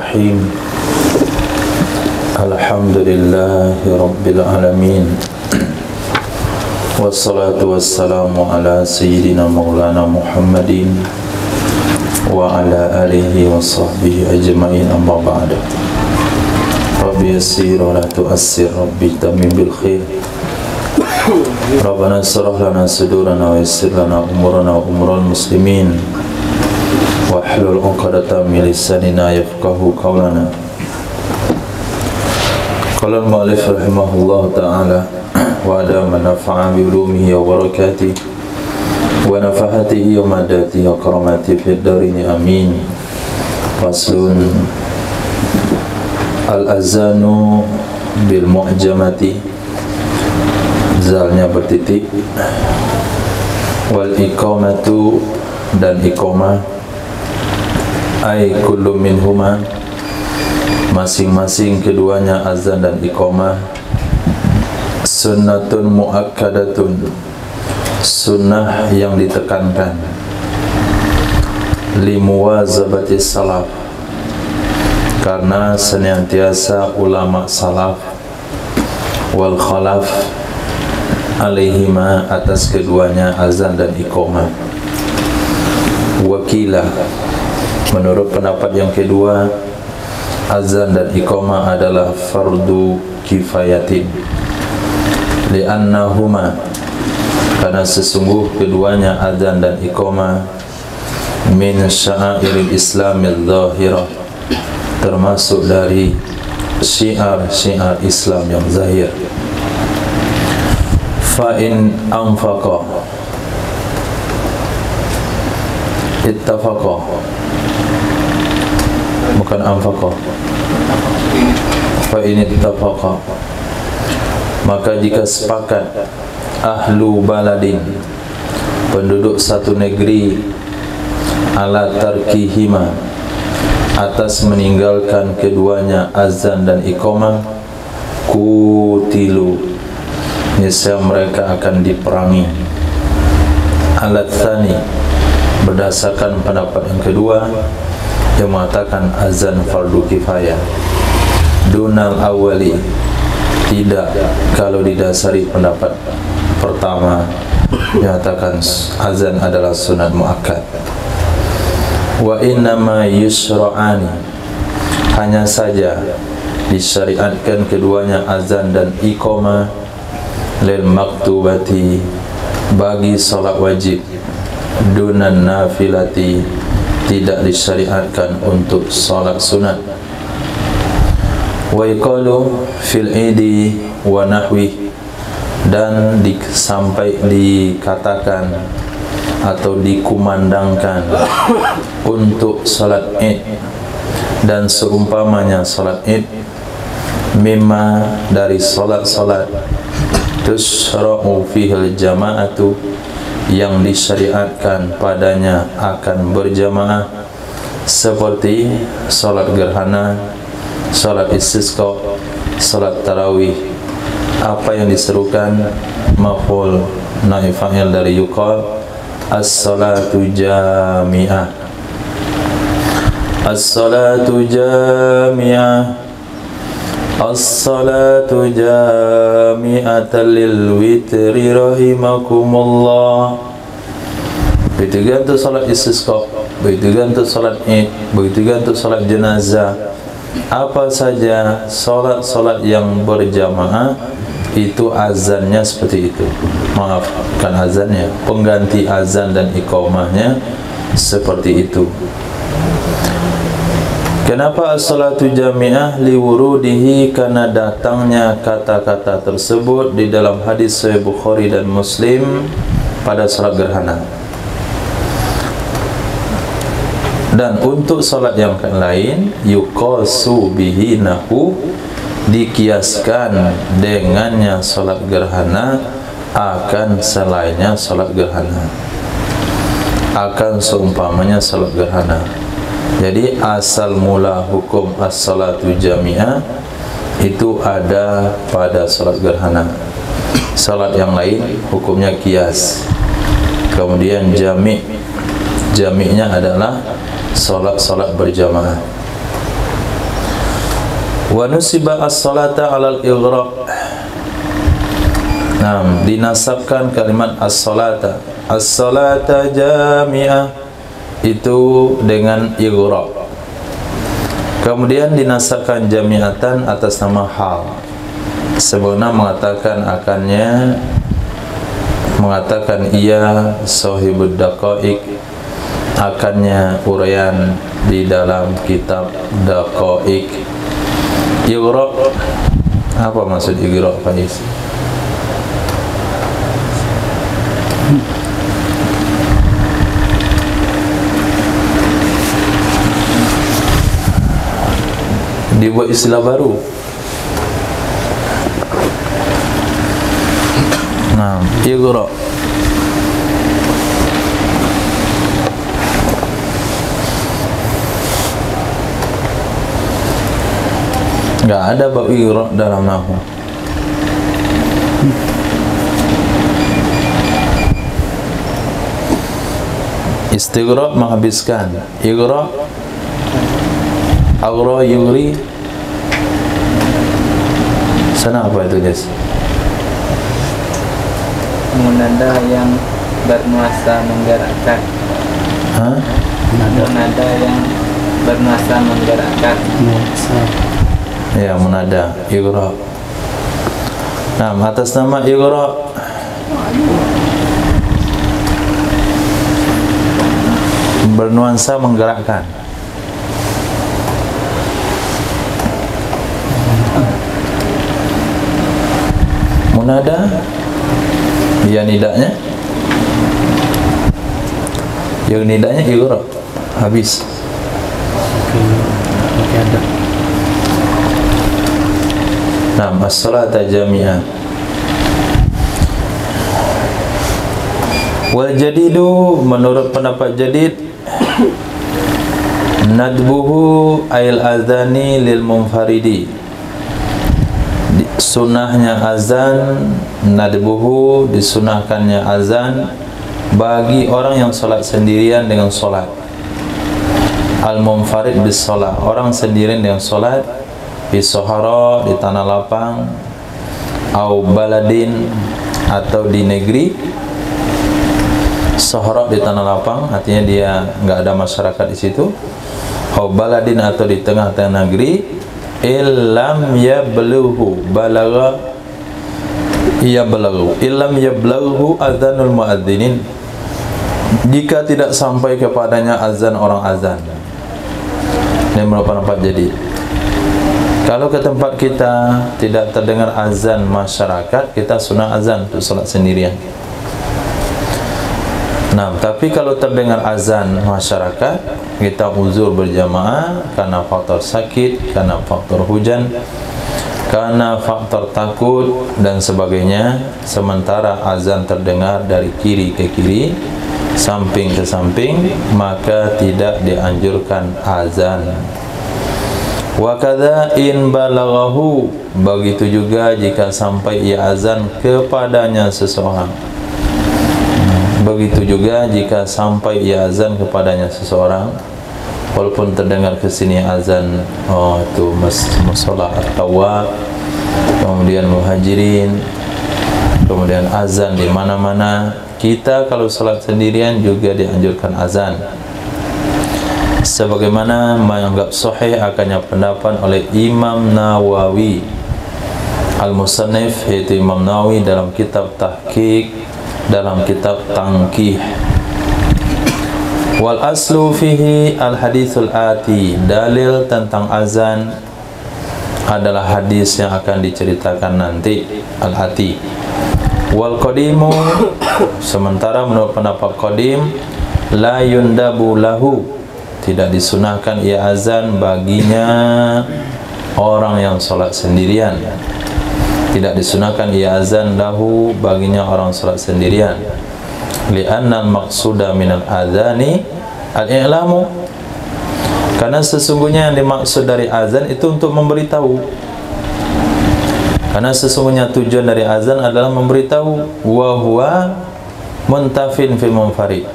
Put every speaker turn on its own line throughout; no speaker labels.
Bismillahirrahmanirrahim. Alhamdulillahi Rabbil Alamin. Wassalatu wassalamu ala Sayyidina Maulana Muhammadin wa ala alihi wa sahbihi ajma'in, amma ba'da. Rabbi yassir wa la tu'assir, Rabbi tamim bil khair. Rabbana syrah lana sudurana wa yassir lana umurana wa umural muslimin wa hlul 'uqdatam min lisanina yafqahu qawlana. Qala al-mu'allif rahimahullahu ta'ala wa adama nafa'a bi ulumihi wa barakatihi wa nafahatihi wa madatihi wa karamatihi fid darini amin. Faslun al-azanu bil mu'jamati, zalnya bertitik, wal iqamatu dan iqamah, ay kullu minhuma, masing-masing keduanya azan dan iqamah, sunnatun muakkadatun, sunnah yang ditekankan, limuwazabati salaf, karena senantiasa ulama salaf, wal khalaf alaihima, atas keduanya azan dan iqamah. Wakilah, menurut pendapat yang kedua, azan dan iqamah adalah fardu kifayatin, li'annahuma, karena sesungguh keduanya azan dan iqamah min sya'airil islamil zahirah, termasuk dari syiar-syiar Islam yang zahir. Fa'in anfaqa ittafaqa, bukan anfaqa, fa'in ittafaqa, maka jika sepakat ahlu baladin, penduduk satu negeri, ala tarkihima, atas meninggalkan keduanya azan dan iqamah, kutilu, niscaya mereka akan diperangi. Alat tsani, berdasarkan pendapat yang kedua yang mengatakan azan fardu kifayah, dunal awali, tidak kalau didasari pendapat pertama yang mengatakan azan adalah sunat muakkad. Wa innama yusra'ani, hanya saja disyariatkan keduanya azan dan iqamah, lil maktubati, bagi salat wajib, dunan nafilati, tidak disyariatkan untuk salat sunat. Wa iqalu fil idi wa nahwi, dan sampai dikatakan atau dikumandangkan untuk salat id dan seumpamanya salat id, mimma, dari salat-salat, tusra'u fihil jama'atu, yang disyariatkan padanya akan berjamaah, seperti salat gerhana, salat istisqa, salat tarawih. Apa yang diserukan? Maf'ul naib fa'il dari yuqal, as-salatu jami'ah, as-salatu jami'ah, as-salatu jami'atan lil witri rahimakumullah. Begitu juga untuk salat istisqa, begitu juga untuk salat id, begitu juga untuk salat jenazah. Apa saja salat-salat yang berjamaah itu azannya seperti itu. Maaf, bukan azannya, pengganti azan dan iqamahnya seperti itu. Kenapa as-salatu jami'ah? Liwurudihi, karena datangnya kata-kata tersebut di dalam hadis Sahih Bukhari dan Muslim pada salat gerhana. Dan untuk salat yang lain, yuqasu bihi nahu, dikiaskan dengannya salat gerhana akan selainnya salat gerhana, akan seumpamanya salat gerhana. Jadi asal mula hukum as-salatu jami'ah itu ada pada salat gerhana. Salat yang lain hukumnya kias. Kemudian jami', jami'nya adalah salat-salat berjamaah. Wa nusiba as-salata 'alal ighraq. Nah, dinasabkan kalimat as-salata. As-salata jami'ah itu dengan ighraq. Kemudian dinasabkan jami'atan atas nama hal. Sebelumnya mengatakan ia sahibud daqaiq, akannya uraian di dalam kitab daqaiq. Ighraq, apa maksud ighraq, Faiz? Dibuat istilah baru. Nah, ighraq. Enggak ada bab ighraq dalam nahwu. Istighraq menghabiskan. Ighraq, aghra yughri. Sana apa itu, guys?
Munada yang bernuansa menggerakkan.
Hah?
Munada yang bernuansa menggerakkan.
Ya, munada, ighraq. Nah, atas nama ighraq bernuansa menggerakkan. Munada, ya nidanya. Yang nidanya ighraq. Habis. Oke, ada. Nah, as-salata jami'ah. Wal jadidu, menurut pendapat jadid, nadbuhu ail azani lil munfaridi. Sunnahnya azan, nadbuhu, disunahkannya azan bagi orang yang solat sendirian dengan solat. Al-munfarid bis solat, orang sendirian dengan solat, di sohara, di tanah lapang, au baladin, atau di negeri. Sohara di tanah lapang, artinya dia nggak ada masyarakat di situ. Au baladin, atau di tengah-tengah negeri. Illam yablughu, balagha yablughu, illam yablughu adzanul muadzinin, jika tidak sampai kepadanya azan orang azan. Ini merupakan pendapat jadi. Kalau ke tempat kita tidak terdengar azan masyarakat, kita sunah azan untuk solat sendirian. Nah, tapi kalau terdengar azan masyarakat, kita uzur berjamaah karena faktor sakit, karena faktor hujan, karena faktor takut dan sebagainya. Sementara azan terdengar dari kiri ke kiri, samping ke samping, maka tidak dianjurkan azan. Wa kadza in balaghahu, begitu juga jika sampai ia azan kepadanya seseorang. Begitu juga jika sampai ia azan kepadanya seseorang, walaupun terdengar ke sini azan, itu musalla at-tawab, kemudian muhajirin, kemudian azan di mana-mana. Kita kalau salat sendirian juga dianjurkan azan. Sebagaimana menganggap sahih akannya pendapat oleh Imam Nawawi Al-Musannif, yaitu Imam Nawawi dalam kitab Tahqiq, dalam kitab Tanqih. Wal aslu fihi al hadithul ati, dalil tentang azan adalah hadis yang akan diceritakan nanti, al-ati. Wal qadimu, sementara menurut pendapat qadim, la yundabu lahu, tidak disunahkan ia azan baginya orang yang salat sendirian. Tidak disunahkan ia azan lahu, baginya orang salat sendirian. Li'anna al-maqsuda minal adhani al-i'lamu, karena sesungguhnya yang dimaksud dari azan itu untuk memberitahu. Karena sesungguhnya tujuan dari azan adalah memberitahu. Wa huwa muntafin fi munfarid,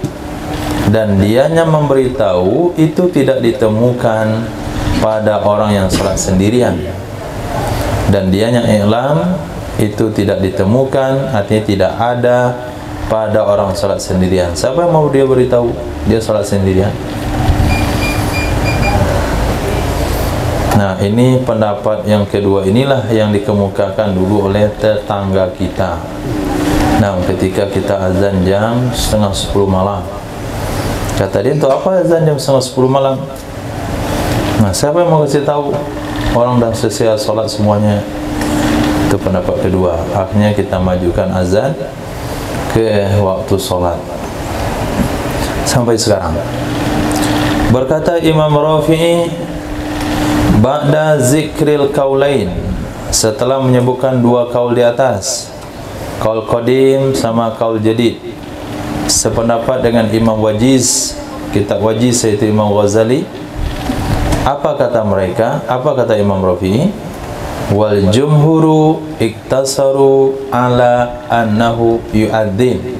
dan dianya memberitahu itu tidak ditemukan pada orang yang salat sendirian. dan dianya i'lam itu tidak ditemukan, artinya tidak ada pada orang salat sendirian. Siapa yang mau dia beritahu dia salat sendirian? Nah, ini pendapat yang kedua, inilah yang dikemukakan dulu oleh tetangga kita. Nah, ketika kita azan jam 9:30 malam, kata dia, untuk apa azan jam 9:30 malam? Nah, siapa yang mau kasih tahu? Orang dah selesai solat semuanya. Itu pendapat kedua. Akhirnya kita majukan azan ke waktu solat sampai sekarang. Berkata Imam Rafi'i, ba'da zikril kaulain, setelah menyebutkan dua kaul di atas, kaul qadim sama kaul jadid, sependapat dengan Imam Wajiz, kitab Wajiz yaitu Imam Ghazali. Apa kata mereka? Apa kata Imam Rafi'i? Wal jumhuru iktasaru ala annahu yu'adzin.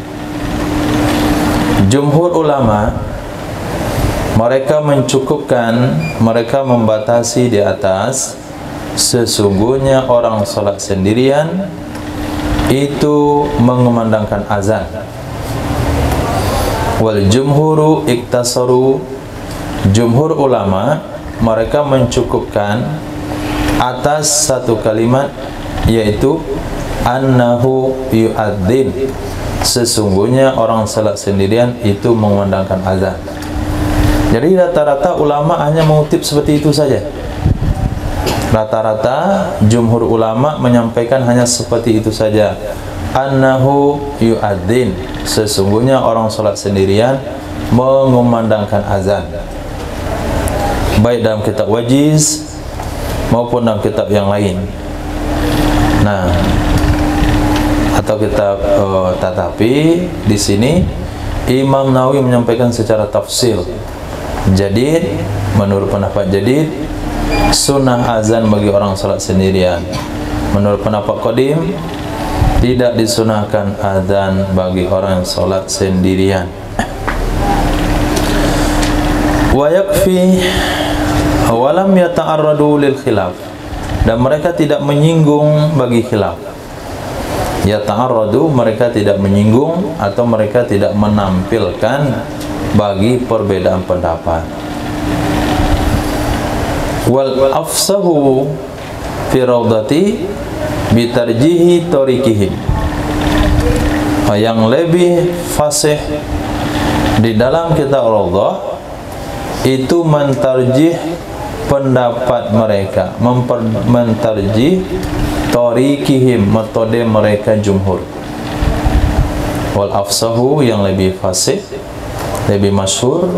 Jumhur ulama mereka mencukupkan, mereka membatasi di atas, sesungguhnya orang salat sendirian itu mengumandangkan azan. Wal jumhuru iktasaru, jumhur ulama mereka mencukupkan atas satu kalimat, yaitu annahu yu'adzin, sesungguhnya orang salat sendirian itu mengumandangkan azan. Jadi rata-rata ulama hanya mengutip seperti itu saja. Rata-rata jumhur ulama menyampaikan hanya seperti itu saja. Annahu yu'adzin, sesungguhnya orang salat sendirian mengumandangkan azan. Baik dalam kitab Wajiz maupun dalam kitab yang lain. Nah, atau kitab tetapi di sini Imam Nawawi menyampaikan secara tafsil. Jadid, menurut pendapat jadid, sunnah azan bagi orang salat sendirian. Menurut pendapat qadim, tidak disunahkan azan bagi orang yang salat sendirian. Wa yakfi walam yata'arradu lil khilaf, dan mereka tidak menyinggung bagi khilaf. Yata'arradu, mereka tidak menyinggung atau mereka tidak menampilkan bagi perbedaan pendapat. Wal afsahu fi raudati bitarjihi tarikihim, yang lebih fasih di dalam kitab Raudhah itu mentarjih pendapat mereka, mentarjih tarikihim, metode mereka jumhur. Wal afsahu, yang lebih fasih, lebih masyhur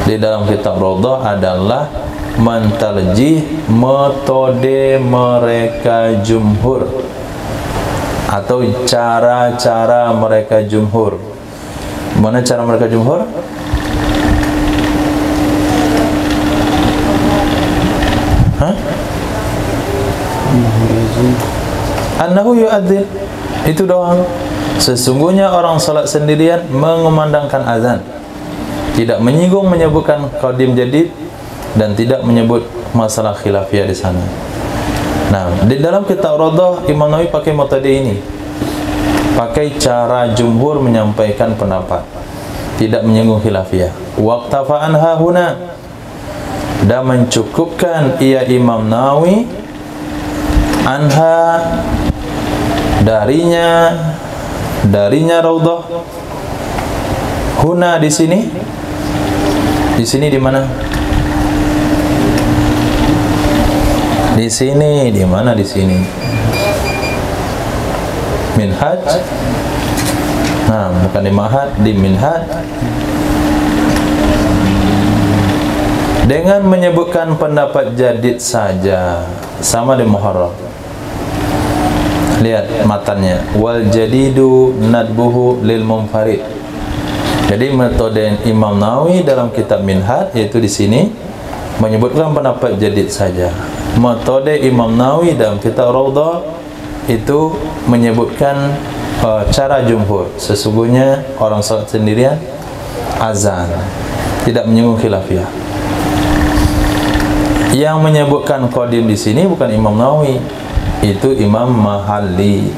di dalam kitab Raudhah adalah mentarjih metode mereka jumhur atau cara-cara mereka jumhur. Mana cara mereka jumhur? Annahu yu'adzin, itu doang. Sesungguhnya orang salat sendirian mengumandangkan azan. Tidak menyinggung, menyebutkan qadim jadid, dan tidak menyebut masalah khilafiyah di sana. Nah, di dalam kitab Raudhah Imam Nawawi pakai metode ini, pakai cara jumhur menyampaikan pendapat, tidak menyinggung khilafiyah. Waqtafa anha huna, dan mencukupkan ia Imam Nawawi anha, darinya Raudhah. Huna di sini di mana? Di sini, di mana di sini? Minhaj. Nah, bukan di Mahad, di Minhaj. Dengan menyebutkan pendapat jadid saja, sama di Muharrar. Lihat matannya, wal jadidu nadbuhu lil munfarid. Jadi metode Imam Nawawi dalam kitab Minhaj, yaitu di sini menyebutkan pendapat jadid saja. Metode Imam Nawawi dalam kitab Raudhah itu menyebutkan cara jumhur, sesungguhnya orang salat sendirian azan, tidak menyinggung khilafiyah. Yang menyebutkan qadim di sini bukan Imam Nawawi, itu Imam Mahalli.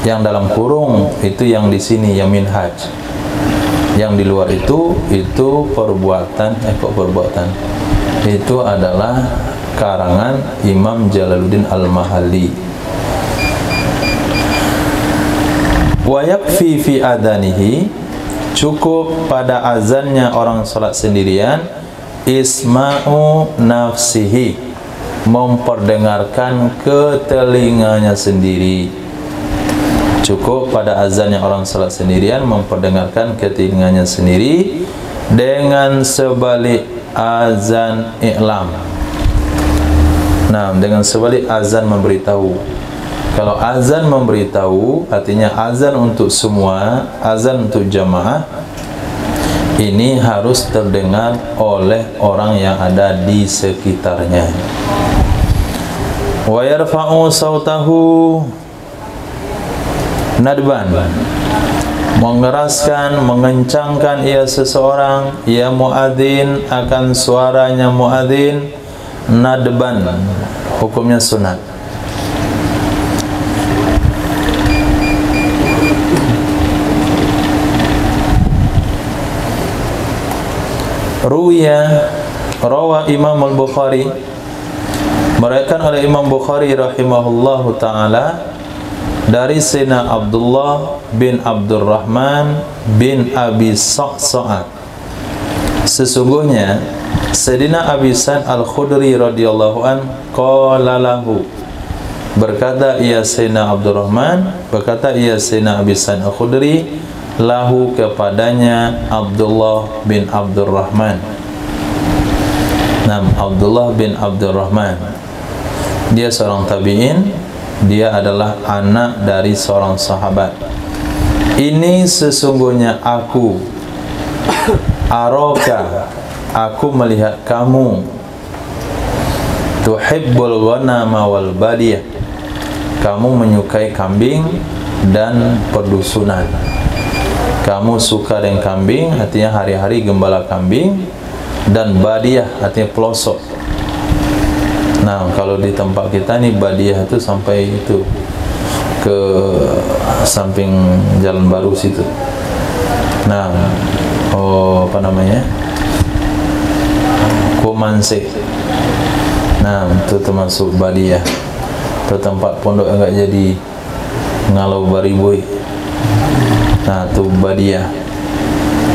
Yang dalam kurung itu yang di sini yang minhaj. Yang di luar itu perbuatan itu adalah karangan Imam Jalaluddin Al-Mahalli. Wa yakfi fi adanihi, cukup pada azannya orang salat sendirian, isma'u nafsihi, memperdengarkan ke telinganya sendiri. Cukup pada azannya orang salat sendirian memperdengarkan ke telinganya sendiri dengan sebalik azan i'lam. Nah, dengan sebalik azan memberitahu. Kalau azan memberitahu artinya azan untuk semua, azan untuk jamaah, ini harus terdengar oleh orang yang ada di sekitarnya. Wa yarfa'u sautahu nadban, mengeraskan, mengencangkan ia seseorang, ia muadzin, akan suaranya muadzin, nadban, hukumnya sunat. Rawa Imam Al-Bukhari, meriwayatkan oleh Imam Bukhari rahimahullahu ta'ala dari Sayyidina Abdullah bin Abdurrahman bin Abi Sa'sa'ah, sesungguhnya Sayyidina Abi Sa'id Al-Khudri radhiyallahu an qala lahu, berkata ia Sayyidina Abdurrahman, berkata ia Sayyidina Abi Sa'id Al-Khudri lahu kepadanya Abdullah bin Abdurrahman. Nam Abdullah bin Abdurrahman, dia seorang tabi'in, dia adalah anak dari seorang sahabat. Ini sesungguhnya aku, aroka, aku melihat kamu, tuhibbul ghanama wal badiyah, kamu menyukai kambing dan perdusunan. Kamu suka dengan kambing, artinya hari-hari gembala kambing, dan badiyah artinya pelosok. Nah, kalau di tempat kita nih badiyah itu sampai itu ke samping Jalan Baru situ. Nah, apa namanya? Komanse. Nah, itu termasuk badiyah. Itu tempat pondok agak jadi Ngalau Bariboy. Nah, itu badiyah.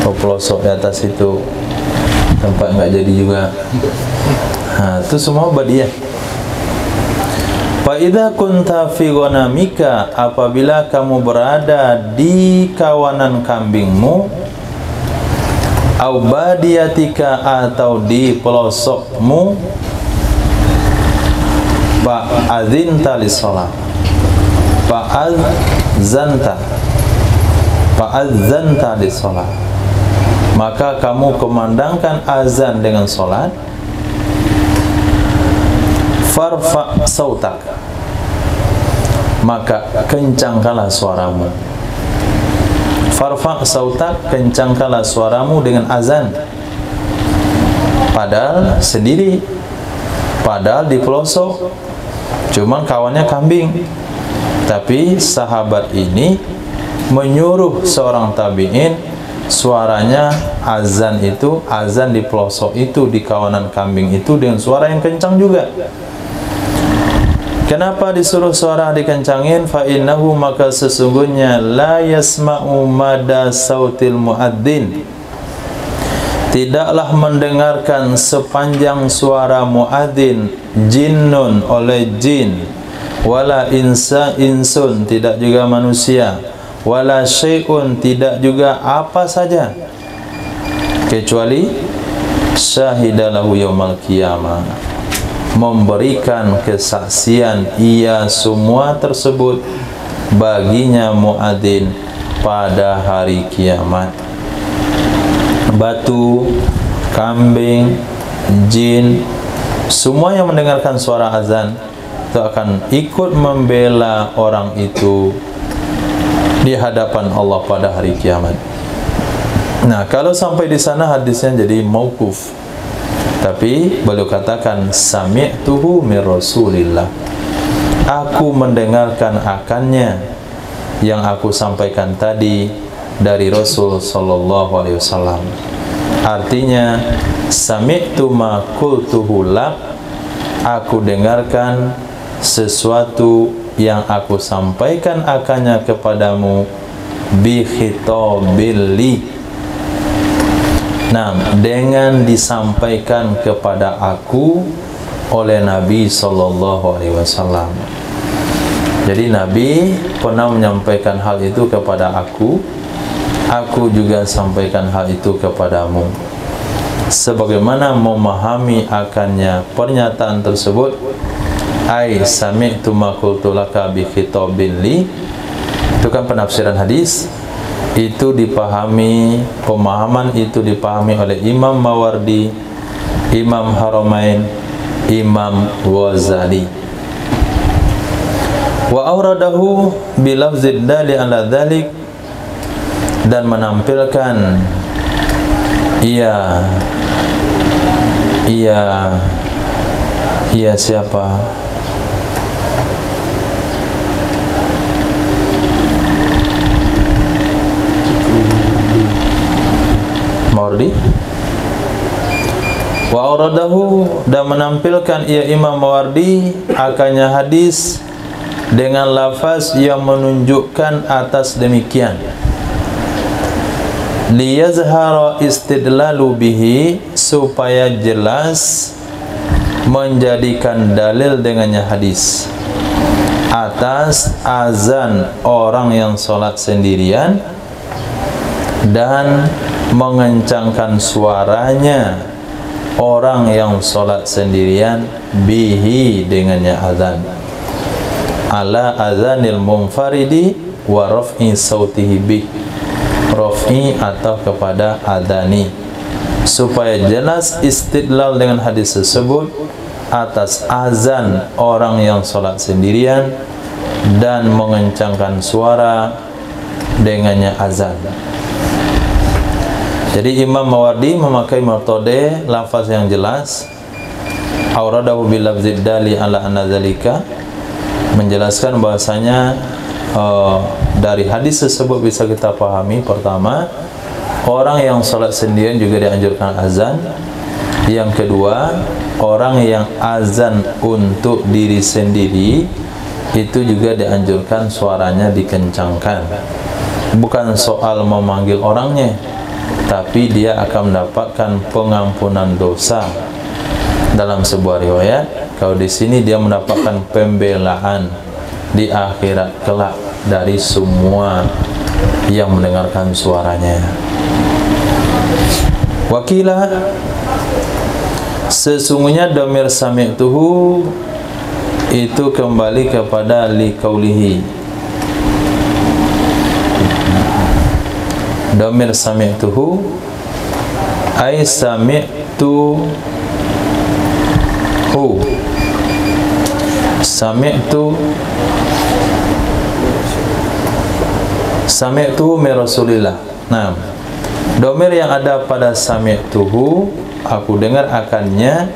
Atau pelosok di atas itu tempat enggak jadi juga. Nah, itu semua badiyah. Fa idza kunta fi ghanamika, apabila kamu berada di kawanan kambingmu, au badiyatika, atau di pelosokmu, fa adzinta lis-shalah, fa adzanta lis-shalah, maka kamu kumandangkan azan dengan salat. Farfa sautak, maka kencangkanlah suaramu. Farfa sautak, kencangkanlah suaramu dengan azan. Padahal sendiri, padahal di pelosok, cuman kawannya kambing. Tapi sahabat ini menyuruh seorang tabi'in, suaranya azan itu, azan di pelosok itu, di kawanan kambing itu dengan suara yang kencang juga. Kenapa disuruh suara dikencangin? Fa innahu, maka sesungguhnya la yasma'u mada sautil muadzin, tidaklah mendengarkan sepanjang suara muadzin jinnun, oleh jin, wala insun, tidak juga manusia, wala syai'un, tidak juga apa saja, kecuali syahidalahu yaumal qiyamah, memberikan kesaksian ia semua tersebut baginya muadzin pada hari kiamat. Batu, kambing, jin, semua yang mendengarkan suara azan itu akan ikut membela orang itu di hadapan Allah pada hari kiamat. Nah, kalau sampai di sana hadisnya jadi mauquf. Tapi beliau katakan sami'tuhu min Rasulillah, aku mendengarkan akannya yang aku sampaikan tadi dari Rasul sallallahu alaihi wasallam. Artinya, sami'tu ma qultuhu lak, aku dengarkan sesuatu yang aku sampaikan akannya kepadamu bi khitabil li. Nah, dengan disampaikan kepada aku oleh Nabi sallallahu alaihi wasallam. Jadi Nabi pernah menyampaikan hal itu kepada aku juga sampaikan hal itu kepadamu. Sebagaimana memahami akannya pernyataan tersebut, ai sami'tu ma qultu laka bi khitabil li, itu kan penafsiran hadis. Itu dipahami, pemahaman itu dipahami oleh Imam Mawardi, Imam Haramain, Imam Ghazali. Wa auradahu bilafzid dali ala dhalik, dan menampilkan ia siapa? Mawardi. Wa auradahu, dan menampilkan ia Imam Mawardi akannya hadis dengan lafaz yang menunjukkan atas demikian, liyazhara istidlalu bihi, supaya jelas menjadikan dalil dengannya hadis atas azan orang yang sholat sendirian dan mengencangkan suaranya orang yang sholat sendirian bihi, dengannya azan, ala azanil munfaridi wa raf'i sautihi bih, raf'i atau kepada adani, supaya jelas istidlal dengan hadis tersebut atas azan orang yang sholat sendirian dan mengencangkan suara dengannya azan. Jadi Imam Mawardi memakai metode lafaz yang jelas, auradahu bil lafzid dali ala anna dzalika, menjelaskan bahasanya dari hadis tersebut bisa kita pahami, pertama, orang yang sholat sendirian juga dianjurkan azan. Yang kedua, orang yang azan untuk diri sendiri itu juga dianjurkan suaranya dikencangkan. Bukan soal memanggil orangnya, tapi dia akan mendapatkan pengampunan dosa. Dalam sebuah riwayat, kalau di sini dia mendapatkan pembelaan di akhirat kelak dari semua yang mendengarkan suaranya. Wakilah, sesungguhnya dhamir sami'tuhu itu kembali kepada liqaulihi. Dhamir sami'tuhu ay sami'tu hu, sami'tu min Rasulillah. Nah, dhamir yang ada pada sami'tuhu, aku dengar akannya,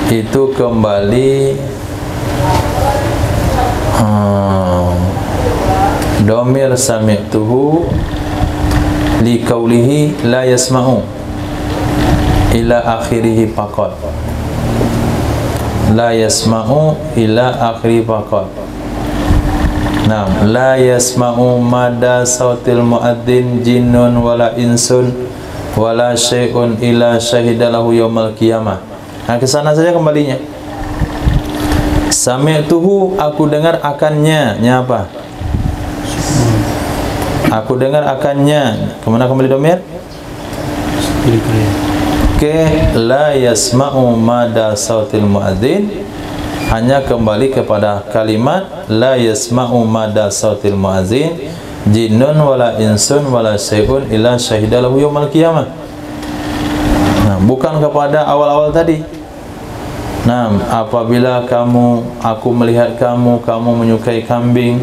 itu kembali dhamir sami'tuhu li qawlihi la yasma'u ila akhirih faqat, la yasma'u ila akhirih faqat. Nah, la yasma'u mada sautil muadzin jinnun wala insun wala syai'un ila syahidalahu yaumal qiyamah. Nah, ke sana saja kembalinya. Sami'tuhu, aku dengar akannya. Nya apa? Aku dengar akannya. Kemana kembali dhamir? Ke la yasma'u mada sautil muadzin, hanya kembali kepada kalimat la yasma'u mada sautil muadzin jinnun wala insun wala syai'un illa syahidalahu yaumal qiyamah. Nah, bukan kepada awal-awal tadi. Nah, apabila aku melihat kamu menyukai kambing,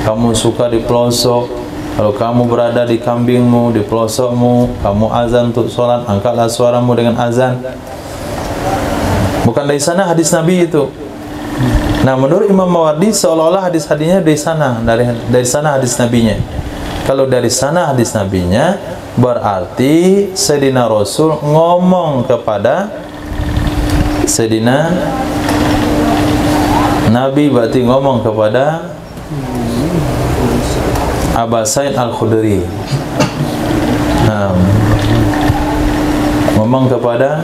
kamu suka di pelosok, kalau kamu berada di kambingmu, di pelosokmu, kamu azan untuk sholat, angkatlah suaramu dengan azan. Bukan dari sana hadis Nabi itu. Nah, menurut Imam Mawardi seolah-olah hadis-hadisnya dari sana, dari sana hadis nabinya. Kalau dari sana hadis nabinya, berarti Sayyidina Rasul ngomong kepada Sayyidina Nabi, berarti ngomong kepada Aba Sa'id Al-Khudri. Nah, ngomong kepada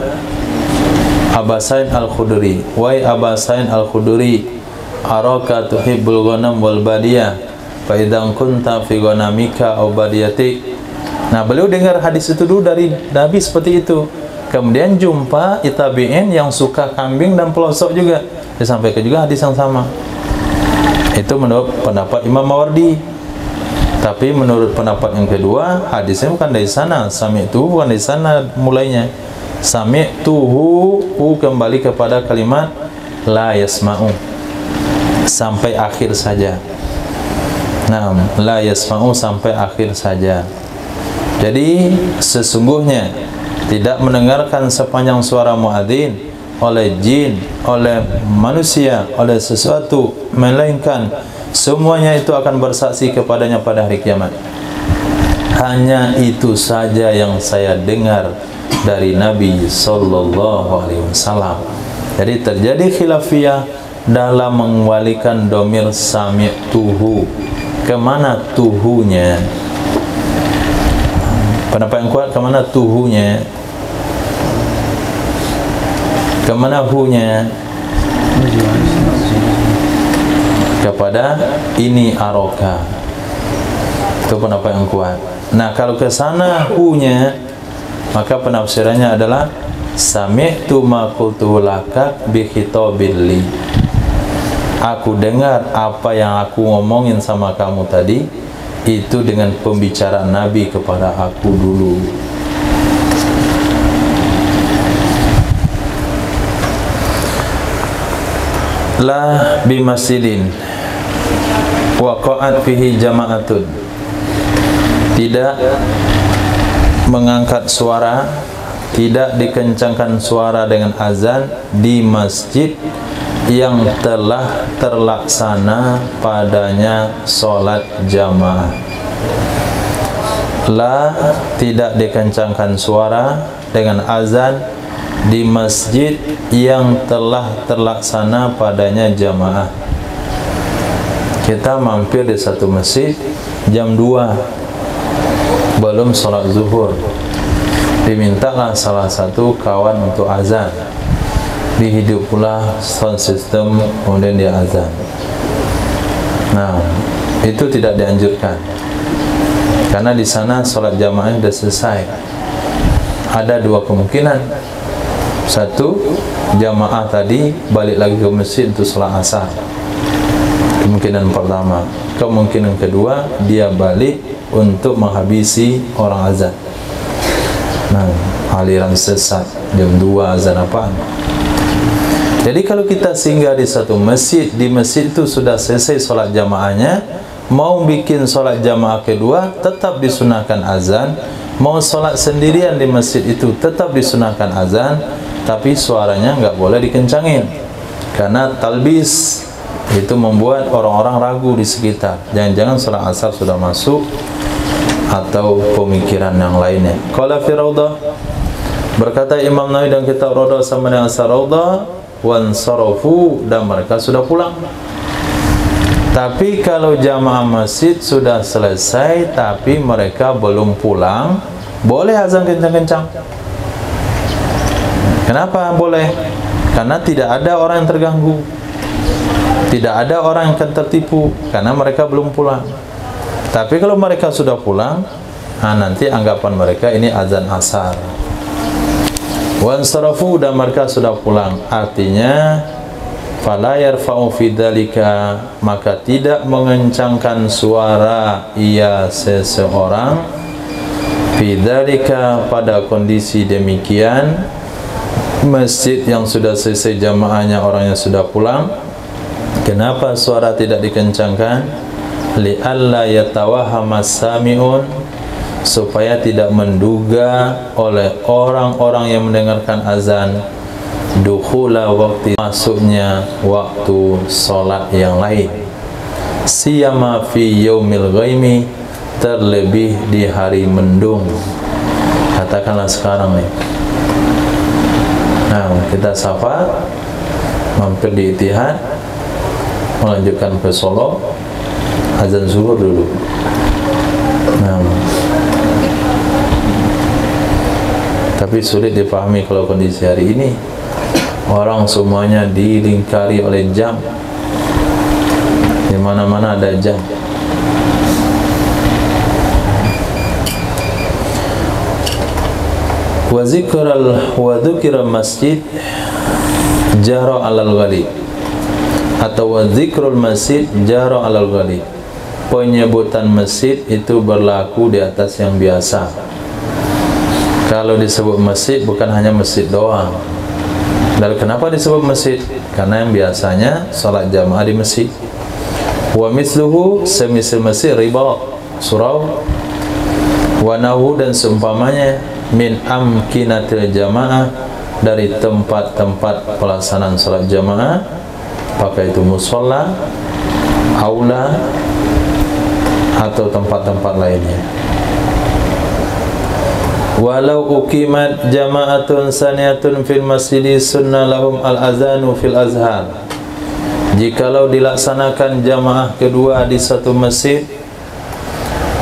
Aba Sa'id Al-Khudri, wahai Aba Sa'id Al-Khudri, araka tuhibbul ghanam wal badiyah fa idzan kunta fi ghanamika aw badiyatik. Nah, beliau dengar hadis itu dulu dari Nabi seperti itu. Kemudian jumpa tabi'in yang suka kambing dan pelosok juga, disampaikan juga hadis yang sama. Itu menurut pendapat Imam Mawardi. Tapi menurut pendapat yang kedua, hadisnya bukan dari sana. Sami'tuhu bukan dari sana mulainya. Sami'tuhu kembali kepada kalimat la yasma'u sampai akhir saja. Nah, la yasma'u sampai akhir saja. Jadi sesungguhnya tidak mendengarkan sepanjang suara muadzin oleh jin, oleh manusia, oleh sesuatu, melainkan semuanya itu akan bersaksi kepadanya pada hari kiamat. Hanya itu saja yang saya dengar dari Nabi sallallahu alaihi wasallam. Jadi terjadi khilafiyah dalam mengwalikan domir sami'tuhu. Kemana tuhunya? Pendapat yang kuat, kemana tuhunya? Kemana hunya? Kepada ini aroka. Itu pendapat yang kuat. Nah, kalau ke sana hunya, maka penafsirannya adalah sami'tu ma qultu laka bi khitabil li. Aku dengar apa yang aku ngomongin sama kamu tadi itu dengan pembicaraan Nabi kepada aku dulu. La bimasjidin waqa'at fihi jama'atun. Tidak mengangkat suara, tidak dikencangkan suara dengan azan di masjid yang telah terlaksana padanya sholat jamaah. La, tidak dikencangkan suara dengan azan di masjid yang telah terlaksana padanya jamaah. Kita mampir di satu masjid jam 2 belum sholat zuhur, dimintalah salah satu kawan untuk azan, dihidup pula sound system, kemudian dia azan. Nah, itu tidak dianjurkan karena di sana sholat jamaah sudah selesai. Ada dua kemungkinan. Satu, jamaah tadi balik lagi ke masjid untuk sholat asar, kemungkinan pertama. Kemungkinan kedua, dia balik untuk menghabisi orang azan. Nah, aliran sesat jam 2 azan apaan? Jadi kalau kita singgah di satu masjid, di masjid itu sudah selesai sholat jamaahnya, mau bikin sholat jamaah kedua tetap disunahkan azan, mau sholat sendirian di masjid itu tetap disunahkan azan, tapi suaranya nggak boleh dikencangin karena talbis itu membuat orang-orang ragu di sekitar. Jangan-jangan sholat asar sudah masuk atau pemikiran yang lainnya. Qala fi Raudhah, berkata Imam Nawawi dalam kitab Raudhah sama dengan Raudhah, wansarafu, dan mereka sudah pulang. Tapi kalau jamaah masjid sudah selesai tapi mereka belum pulang, boleh azan kencang-kencang. Kenapa boleh? Karena tidak ada orang yang terganggu, tidak ada orang yang akan tertipu karena mereka belum pulang. Tapi kalau mereka sudah pulang, nah nanti anggapan mereka ini azan asar. Wansarafu, dan mereka sudah pulang, artinya fala yarfa'u fi dzalika, maka tidak mengencangkan suara ia seseorang fi dzalika, pada kondisi demikian masjid yang sudah selesai jamaahnya, orangnya sudah pulang. Kenapa suara tidak dikencangkan? Li'alla yatawahhamas sami'un, supaya tidak menduga oleh orang-orang yang mendengarkan azan dukhula waktu, masuknya waktu solat yang lain, siyama fi yaumil ghaimi, terlebih di hari mendung. Katakanlah sekarang nih, nah kita safar mampir di Ittihad, melanjutkan ke Solo, azan zuhur dulu. Nah, tapi sulit dipahami kalau kondisi hari ini. Orang semuanya dilingkari oleh jam, di mana-mana ada jam. Wa dzikral masjid jara alal ghali, atau wa dzikrul masjid jara alal ghali, penyebutan masjid itu berlaku di atas yang biasa. Kalau disebut masjid bukan hanya masjid doang. Dan kenapa disebut masjid? Karena yang biasanya salat jamaah di masjid. Wa misluhu, semisal masjid, riba, surau, wa nahu, dan seumpamanya, min amkinatil jamaah, dari tempat-tempat pelaksanaan salat jamaah, apakah itu musola, aula, atau tempat-tempat lainnya. Walau uqimat jama'atun saniyatun fil masjidi sunnah lahum al-azanu fil azhar. Jikalau dilaksanakan jamaah kedua di satu masjid,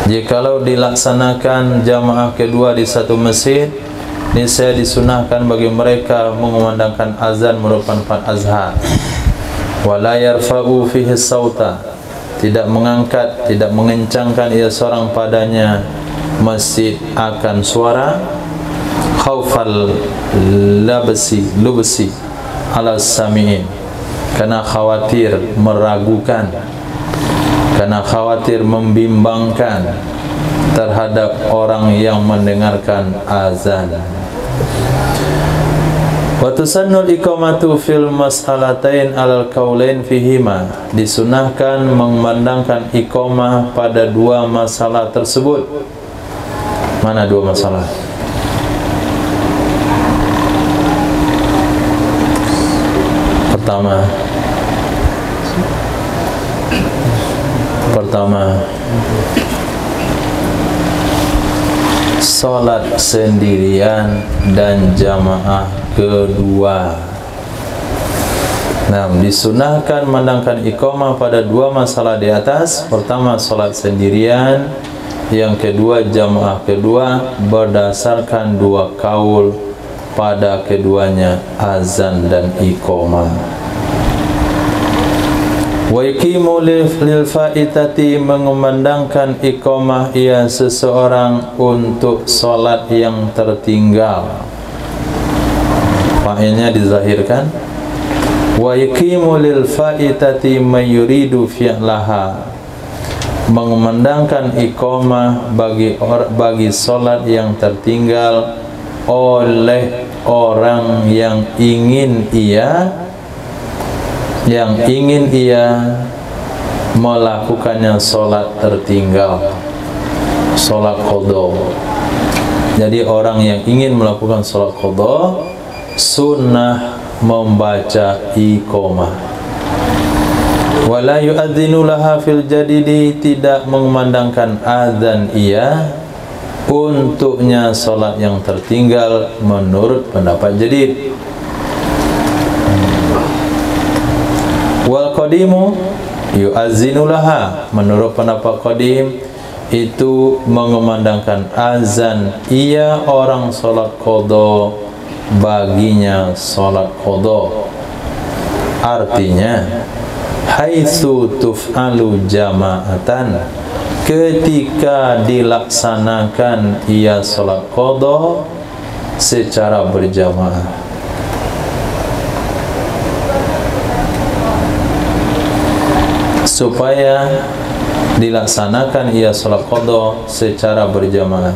jikalau dilaksanakan jamaah kedua di satu masjid, niscaya disunahkan bagi mereka mengumandangkan azan merupakan azhar. Wala yarfa'u fihi sauta, tidak mengangkat, tidak mengencangkan ia seorang padanya masjid akan suara, khaufal lubsi ala sami'in, karena khawatir meragukan, karena khawatir membimbangkan terhadap orang yang mendengarkan azan. Wa tusannul iqamatu fil mas'alatain alal qaulain fihima, disunahkan mengumandangkan iqamah pada dua masalah tersebut. Mana dua masalah? Pertama, salat sendirian dan jamaah kedua. Nah, disunahkan memandangkan iqamah pada dua masalah di atas. Pertama, salat sendirian, yang kedua jamaah kedua, berdasarkan dua kaul pada keduanya, azan dan iqamah. Wa yuqimu lil faitati, mengumandangkan iqamah ia seseorang untuk salat yang tertinggal. Fa'ilnya dizahirkan. Wa yuqimu lil faitati may yuridu fi'laha, mengumandangkan iqamah bagi salat yang tertinggal oleh orang yang ingin ia melakukannya salat tertinggal, salat qadha. Jadi orang yang ingin melakukan salat qadha sunnah membaca iqamah. Wala yu'adzinu laha fil jadidi, tidak mengumandangkan azan ia untuknya salat yang tertinggal menurut pendapat jadid. Wal qadimu yu'adzinu laha, menurut pendapat qadim itu mengumandangkan azan ia orang salat qadha baginya salat qadha. Artinya haitsu tuf'alu jama'atan, ketika dilaksanakan ia salat qadha secara berjamaah. Supaya dilaksanakan ia salat qadha secara berjamaah.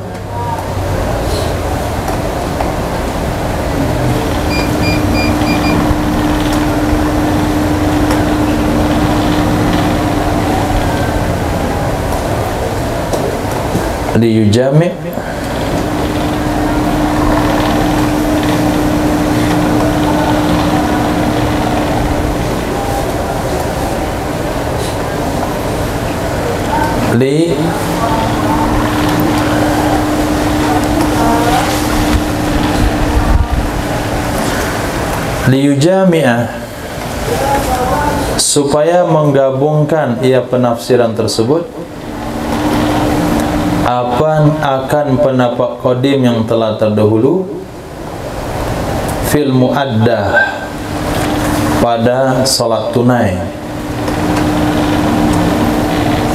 Liyujami' liyujami'ah, supaya menggabungkan ia penafsiran tersebut akan pendapat qadim yang telah terdahulu fil muaddah, pada salat tunai.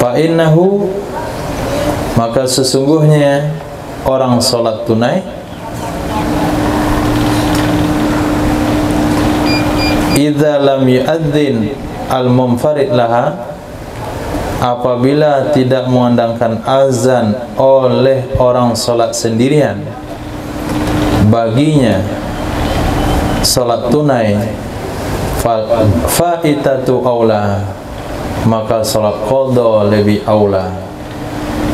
Fa innahu, maka sesungguhnya orang salat tunai idza lam yu'adzin al-munfarid laha, apabila tidak mengandangkan azan oleh orang salat sendirian baginya salat tunai, faitatu aula, maka salat qadha lebih aula,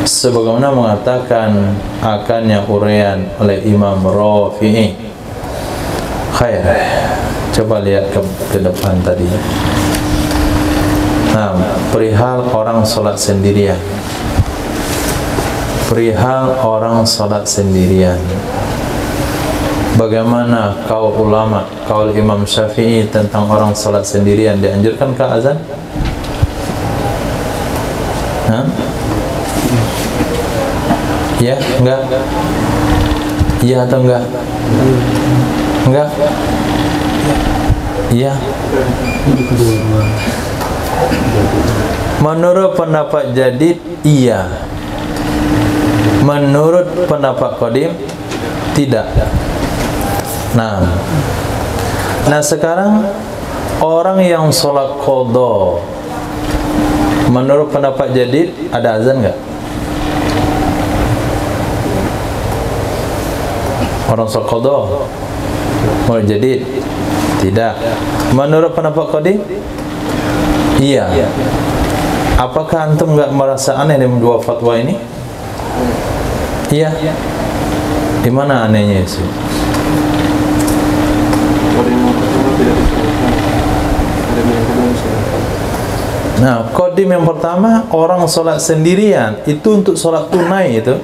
sebagaimana mengatakan akannya uraian oleh Imam Rafi'i. Khair, coba lihat ke depan tadi. Nah, perihal orang salat sendirian. Perihal orang salat sendirian, bagaimana kaul ulama, kaul Imam Syafi'i tentang orang salat sendirian? Dianjurkan ke azan? Hah? Ya, enggak? Iya atau enggak? Enggak? Iya. Menurut pendapat jadid, iya. Menurut pendapat qadim, tidak. Nah, sekarang orang yang sholat qadha, menurut pendapat jadid ada azan enggak? Orang sholat qadha menurut jadid tidak. Menurut pendapat qadim, iya. Apakah antum enggak merasa aneh dengan dua fatwa ini? Iya. Di mana anehnya itu? Nah, qadim yang pertama, orang sholat sendirian itu untuk sholat tunai itu.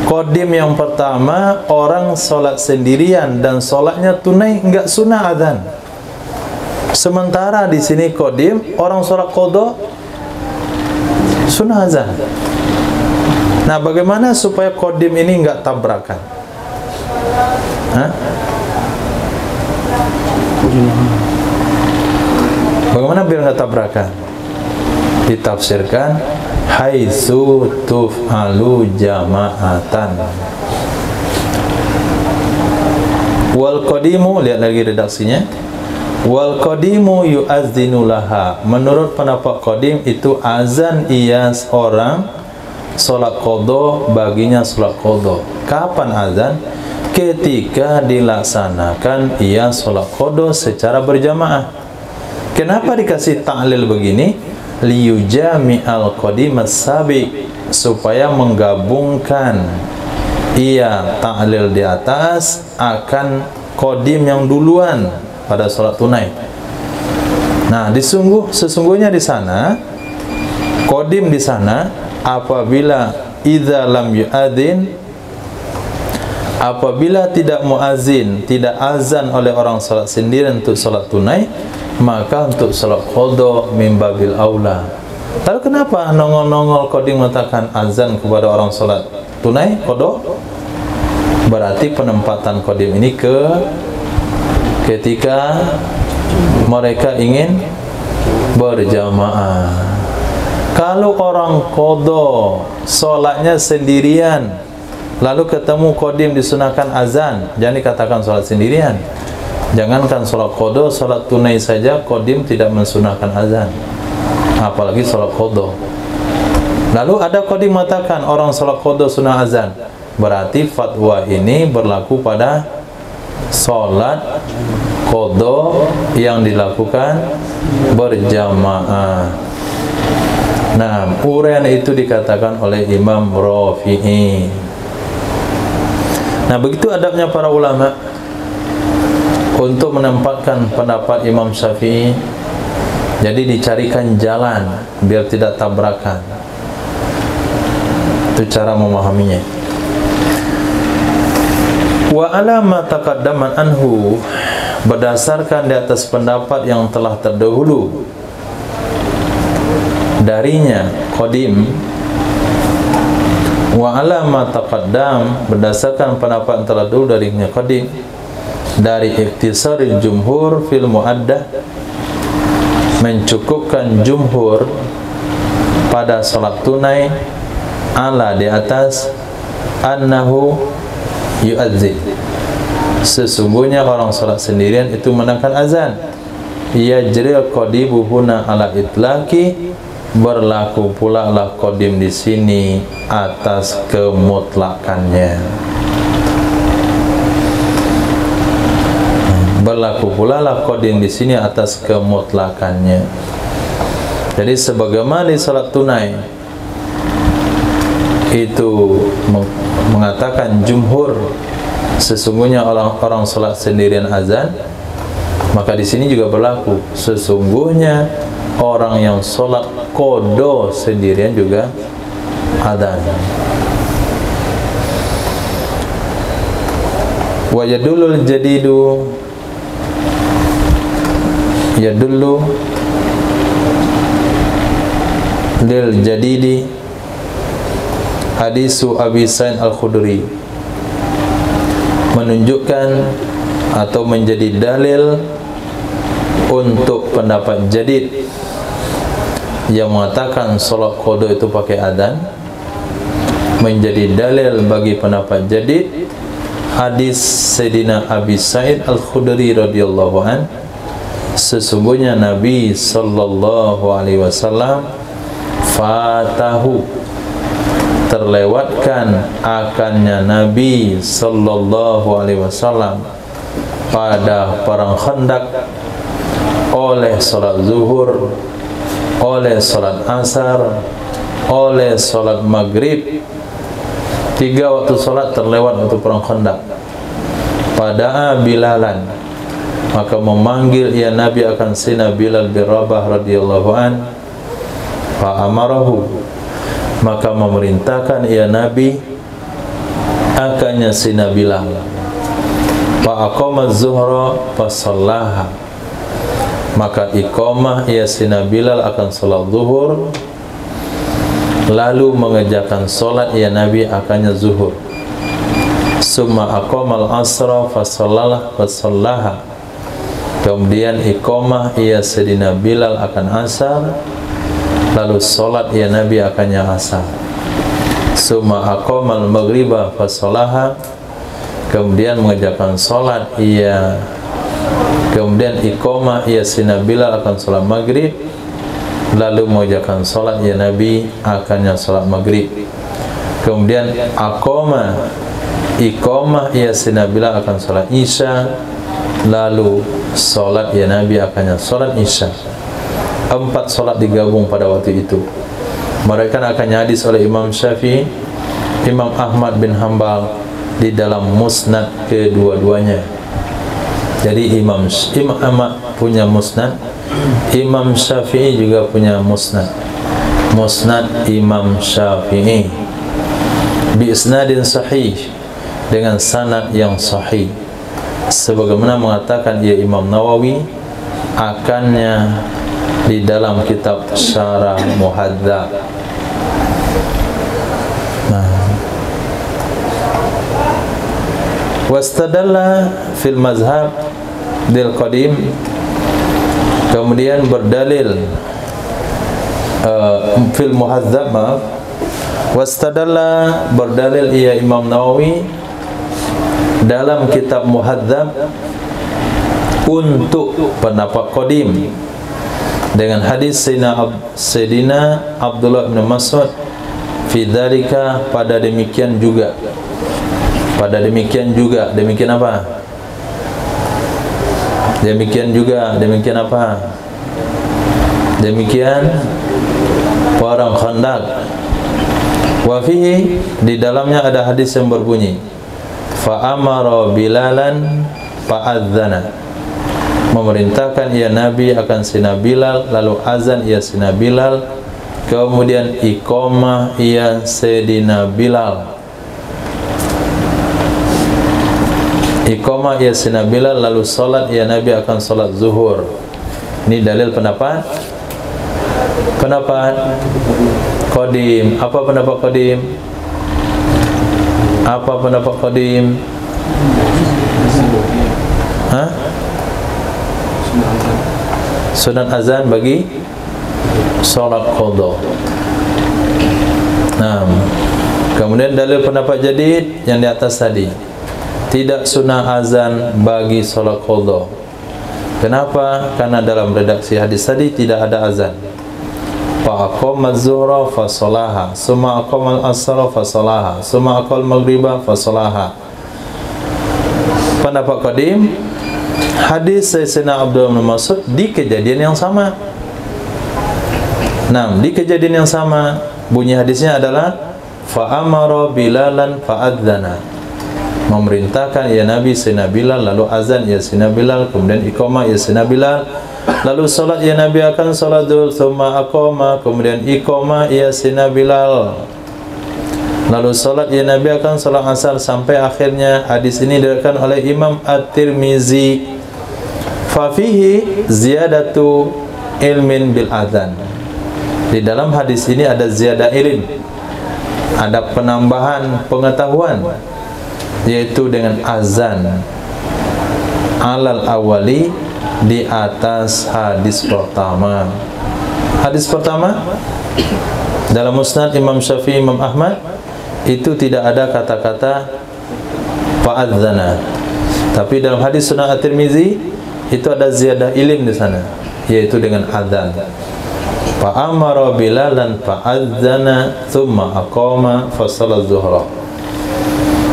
Qadim yang pertama, orang sholat sendirian dan sholatnya tunai, enggak sunnah adzan. Sementara di sini qadim, orang sholat qadha sunnah adzan. Nah, bagaimana supaya qadim ini enggak tabrakan? Hah? Bagaimana biar enggak tabrakan? Ditafsirkan haitsu tuf'alu jama'atan. Wal qadimu, lihat lagi redaksinya. Wal qadimu yu'adzinu laha. Menurut pendapat qadim itu azan ia orang salat qadha baginya salat qadha. Kapan azan? Ketika dilaksanakan ia salat qadha secara berjamaah. Kenapa dikasih ta'lil begini? Liyujami al-qadim as-sabiq, supaya menggabungkan ia ta'lil di atas akan qadim yang duluan pada salat tunai. Nah, sesungguhnya di sana qadim di sana apabila idza lam yu'adzin, apabila tidak muazin, tidak azan oleh orang salat sendirian untuk salat tunai, maka untuk salat qadha min babil aula. Lalu kenapa nongol-nongol qadim mengatakan azan kepada orang salat tunai qadha? Berarti penempatan qadim ini ketika mereka ingin berjamaah. Kalau orang qadha salatnya sendirian, lalu ketemu qadim disunahkan azan, jangan dikatakan salat sendirian. Jangankan salat qadha, salat tunai saja qadim tidak mensunahkan azan, apalagi salat qadha. Lalu ada qadim mengatakan orang salat qadha sunah azan, berarti fatwa ini berlaku pada salat qadha yang dilakukan berjamaah. Nah, uraian itu dikatakan oleh Imam Rafi'i. Nah, begitu adabnya para ulama untuk menempatkan pendapat Imam Syafi'i. Jadi dicarikan jalan biar tidak tabrakan. Itu cara memahaminya. Wa alama taqaddaman anhu, berdasarkan di atas pendapat yang telah terdahulu darinya qadim. Wa alama taqaddam, berdasarkan pendapat yang telah dahulu darinya qadim, dari iktisaril jumhur fil muaddah, mencukupkan jumhur pada salat tunai, ala di atas, annahu yu'adzin, sesungguhnya orang salat sendirian itu menaikkan azan. Yajril qadibu huna ala itlaqi, berlaku pula lah qadim di sini atas kemutlakannya. Berlaku pula lah qadim di sini atas kemutlakannya. Jadi sebagaimana di salat tunai itu mengatakan jumhur sesungguhnya orang salat sendirian azan, maka di sini juga berlaku sesungguhnya orang yang salat qada sendirian juga azan. Wa yadulul jadidu, yadullu lil jadidi hadisu Abi Sa'id Al-Khudri, menunjukkan atau menjadi dalil untuk pendapat jadid yang mengatakan salat qada itu pakai adzan, menjadi dalil bagi pendapat jadid hadis Sayyidina Abi Sa'id Al-Khudri radhiyallahu an, sesungguhnya Nabi sallallahu alaihi wasallam fatahu, terlewatkan akannya Nabi sallallahu alaihi wasallam pada perang Khandaq oleh salat zuhur, oleh salat asar, oleh salat maghrib. 3 waktu salat terlewat waktu perang Khandaq. Pada Bilalan, maka memanggil ia Nabi akan Sina Bilal bin Rabah radhiyallahu an, fa amarahu, maka memerintahkan ia Nabi akannya Sina Bilal, fa aqama az-zuhra fa shallaha, maka iqamah ia Sina Bilal akan salat zuhur, lalu mengerjakan salat ia Nabi akannya zuhur. Summa aqamal asra fa shallaha, kemudian iqamah ia Sayyidina Bilal akan asar, lalu salat ia Nabi akannya asar. Summa aqamal maghriba fa shallaha, kemudian mengerjakan salat ia, kemudian iqamah ia Sayyidina Bilal akan salat maghrib, lalu mengerjakan salat ia Nabi akannya salat maghrib. Kemudian iqamah ia Sayyidina Bilal akan salat isya, lalu salat ia Nabi akannya salat isya. 4 salat digabung pada waktu itu. Mereka akan hadis oleh Imam Syafi'i, Imam Ahmad bin Hanbal di dalam musnad kedua-duanya. Jadi Imam Ahmad punya musnad, Imam Syafi'i juga punya musnad. Musnad Imam Syafi'i bi isnadin sahih, dengan sanad yang sahih, sebagaimana mengatakan ia Imam Nawawi akannya di dalam kitab Syarah Muhadzab. Wastadalla fil mazhab dil qadim, kemudian berdalil fil muhadzab, wastadalla berdalil ia Imam Nawawi dalam kitab Muhadzab untuk pendapat qadim dengan hadis Sayyidina Abdullah bin Mas'ud fi dzalika, pada demikian juga, demikian apa? Demikian juga, demikian apa? Demikian perang Khandaq. Wa fihi, di dalamnya ada hadis yang berbunyi, fa amara Bilalan fa adzana, memerintahkan ia Nabi akan Sina Bilal, lalu azan ia Sina Bilal. Kemudian iqamah ya Sayyidina Bilal. Iqamah ya Sayyidina Bilal, lalu salat ya Nabi akan salat zuhur. Ini dalil pendapat qadim. Apa pendapat qadim? Apa pendapat qadim? Hah? Sunat azan bagi salat qadha. Nah, kemudian dalil pendapat jadid yang di atas tadi, tidak sunnah azan bagi salat qadha. Kenapa? Karena dalam redaksi hadis tadi tidak ada azan. Fa aqama az-zuhra fa shalaha, summa aqama al-asra fa shalaha, summa aqama al-maghriba fa shalaha. Pendapat qadim, hadis Sayyidina Abdullah bin Mas'ud di kejadian yang sama. Nah, di kejadian yang sama, bunyi hadisnya adalah fa amara Bilalan fa adzana. Memerintahkan ya Nabi Sayyidina Bilal, lalu azan ya Sayyidina Bilal, kemudian iqamah ya Sayyidina Bilal, lalu salat ya Nabi akan salat zuhur, thumma aqama, kemudian iqamah ya Sayyidina Bilal, lalu salat ya Nabi akan salat asar, sampai akhirnya. Hadis ini diriwayatkan oleh Imam At-Tirmizi. Fa fihi ziyadatu ilmin bil adzan. Di dalam hadis ini ada ziyadah ilm, ada penambahan pengetahuan, yaitu dengan azan alal awali, di atas hadis pertama. Hadis pertama dalam musnad Imam Syafi'i, Imam Ahmad, itu tidak ada kata-kata fa'adzana. Tapi dalam hadis Sunan At-Tirmizi itu ada ziyadah ilm di sana, yaitu dengan adzan. Fa'amara Bilalan fa'adzana thumma aqama fa shalat zuhra.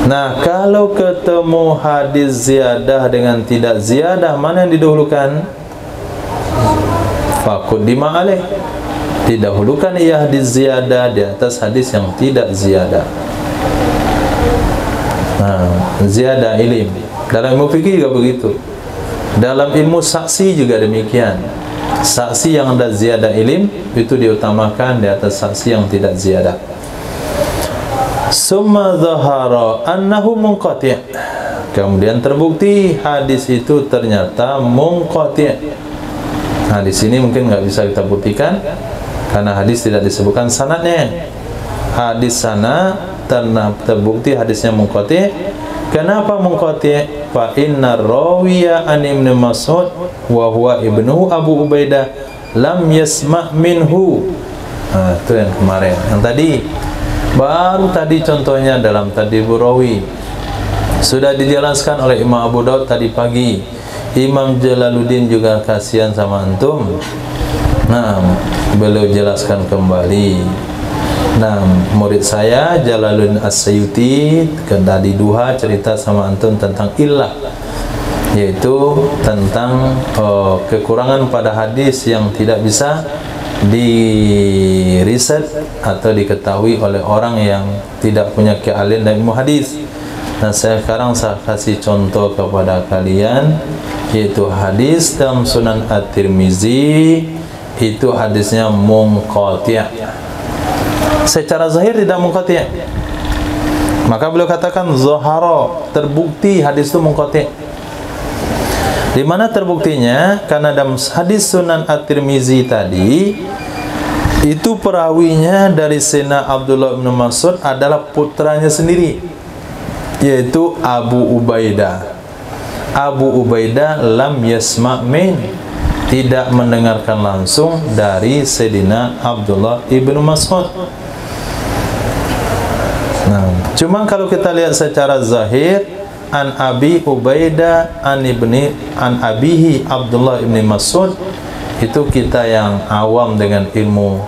Nah, kalau ketemu hadis ziyadah dengan tidak ziyadah, mana yang didahulukan? Faquddima alaih, didahulukan ia hadis ziyadah di atas hadis yang tidak ziyadah. Nah, ziyadah ilm. Dalam ilmu fikih juga begitu. Dalam ilmu saksi juga demikian. Saksi yang ada ziyadah ilm itu diutamakan di atas saksi yang tidak ziyadah. Summa zahara annahu munqati'. Kemudian terbukti hadis itu ternyata munqati'. Nah, di sini mungkin nggak bisa kita buktikan karena hadis tidak disebutkan sanadnya. Hadis sana terbukti hadisnya munqati'. Kenapa munqati'? Fa inna rawiya an Ibnu Mas'ud wa huwa ibnu Abu Ubaidah lam yasma' minhu. Nah, itu yang kemarin. Yang tadi, baru tadi contohnya dalam Tadribur Rawi sudah dijelaskan oleh Imam Abu Daud tadi pagi. Imam Jalaluddin juga kasihan sama antum. Nah, beliau jelaskan kembali. Nah, murid saya Jalaluddin As-Sayuti tadi duha cerita sama antum tentang illah, yaitu tentang kekurangan pada hadis yang tidak bisa diriset atau diketahui oleh orang yang tidak punya keahlian dalam ilmu hadis. Nah, sekarang saya kasih contoh kepada kalian, yaitu hadis dalam Sunan At-Tirmizi, itu hadisnya munqati'. Secara zahir tidak munqati'. Maka beliau katakan zahara, terbukti hadis itu munqati'. Di mana terbuktinya? Karena dalam hadis Sunan At-Tirmizi tadi itu perawinya dari Sayyidina Abdullah bin Mas'ud adalah putranya sendiri, yaitu Abu Ubaidah. Abu Ubaidah lam yasma' min, tidak mendengarkan langsung dari Sayyidina Abdullah ibnu Mas'ud. Nah, cuma kalau kita lihat secara zahir, an Abi Ubaidah an abihi Abdullah ibn Mas'ud, itu kita yang awam dengan ilmu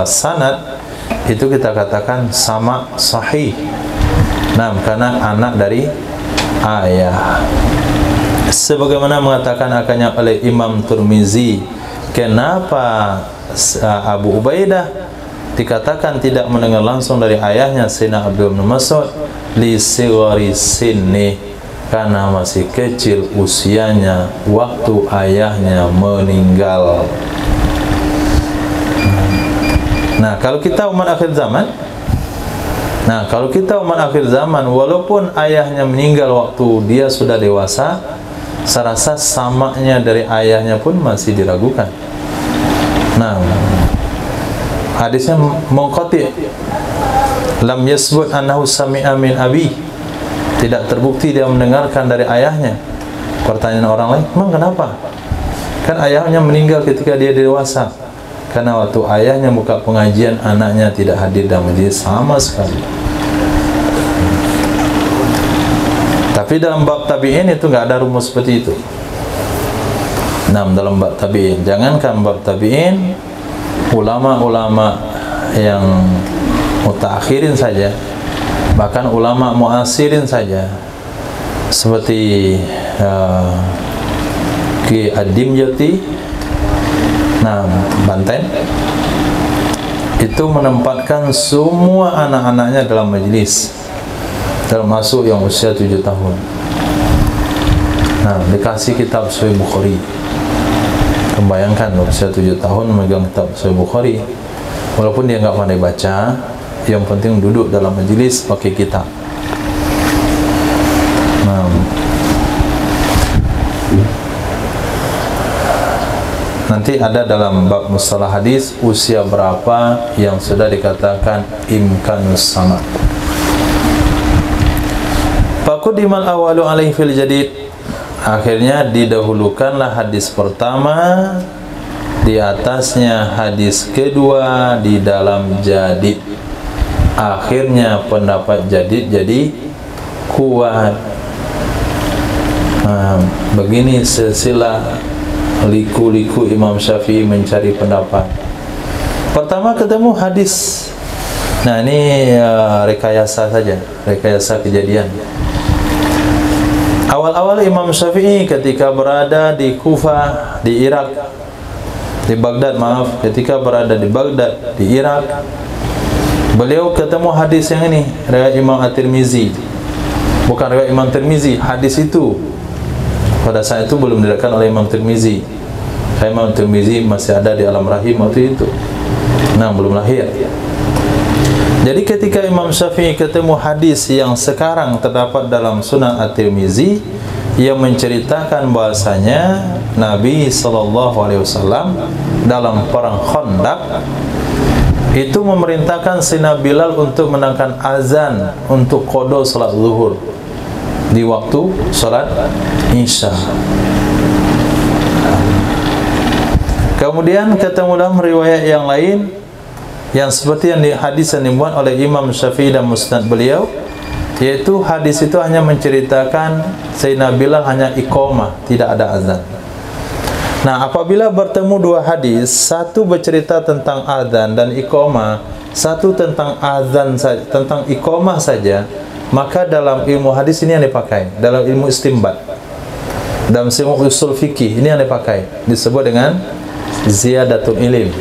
sanad, itu kita katakan sama sahih. Nah, karena anak dari ayah. Sebagaimana mengatakan akannya oleh Imam Tirmizi, kenapa Abu Ubaidah dikatakan tidak mendengar langsung dari ayahnya Sayyidina Abdullah bin Mas'ud? Li sighari sinni, karena masih kecil usianya waktu ayahnya meninggal. Nah, kalau kita umat akhir zaman, walaupun ayahnya meninggal waktu dia sudah dewasa, saya rasa samanya dari ayahnya pun masih diragukan. Nah, hadisnya munqati, lam yasbut annahu sami'a min abi, tidak terbukti dia mendengarkan dari ayahnya. Pertanyaan orang lain, memang kenapa? Kan ayahnya meninggal ketika dia dewasa. Karena waktu ayahnya buka pengajian, anaknya tidak hadir dalam majlis sama sekali. Tapi dalam bab tabi'in itu nggak ada rumus seperti itu. Nah, dalam bab tabi'in, jangankan bab tabi'in, ulama-ulama yang mutaakhirin saja, bahkan ulama muasirin saja, seperti Ki Ad-Dimyati, Banten, itu menempatkan semua anak-anaknya dalam majlis, termasuk yang usia 7 tahun. Nah, dikasih kitab Sahih Bukhari. Bayangkan usia 7 tahun memegang kitab Sahih Bukhari, walaupun dia nggak pandai baca, yang penting duduk dalam majlis pakai kitab. Nanti ada dalam bab mustalah hadis usia berapa yang sudah dikatakan imkanus sama. Faqudimal awalu alaihi fil jadid, akhirnya didahulukanlah hadis pertama di atasnya hadis kedua di dalam jadid. Akhirnya pendapat jadid jadi kuat. Begini silsilah liku-liku Imam Syafi'i mencari pendapat. Pertama ketemu hadis. Nah, ini rekayasa saja, rekayasa kejadian. Awal-awal Imam Syafi'i ketika berada di Kufah, di Irak, di Baghdad, ketika berada di Baghdad, di Irak, beliau ketemu hadis yang ini, riwayat Imam At-Tirmizi. Bukan riwayat Imam Tirmizi, hadis itu pada saat itu belum diriwayatkan oleh Imam Tirmizi. Imam Tirmizi masih ada di alam rahim waktu itu. Nah, belum lahir. Jadi ketika Imam Syafi'i ketemu hadis yang sekarang terdapat dalam Sunan At-Tirmizi yang menceritakan bahasanya Nabi SAW dalam perang Khandaq itu memerintahkan Sayyidina Bilal untuk menangkan azan untuk qada salat zuhur di waktu salat Isya. Kemudian ketemu dalam riwayat yang lain yang seperti yang di hadis yang dimuat oleh Imam Syafi'i dan Musnad beliau, yaitu hadis itu hanya menceritakan Sayyidina Bilal hanya iqamah, tidak ada azan. Nah, apabila bertemu dua hadis, satu bercerita tentang azan dan iqamah, satu tentang azan saja, tentang iqamah saja, maka dalam ilmu hadis ini yang dipakai, dalam ilmu istinbat, dalam ilmu usul fikih ini yang dipakai, disebut dengan ziyadatul ilm,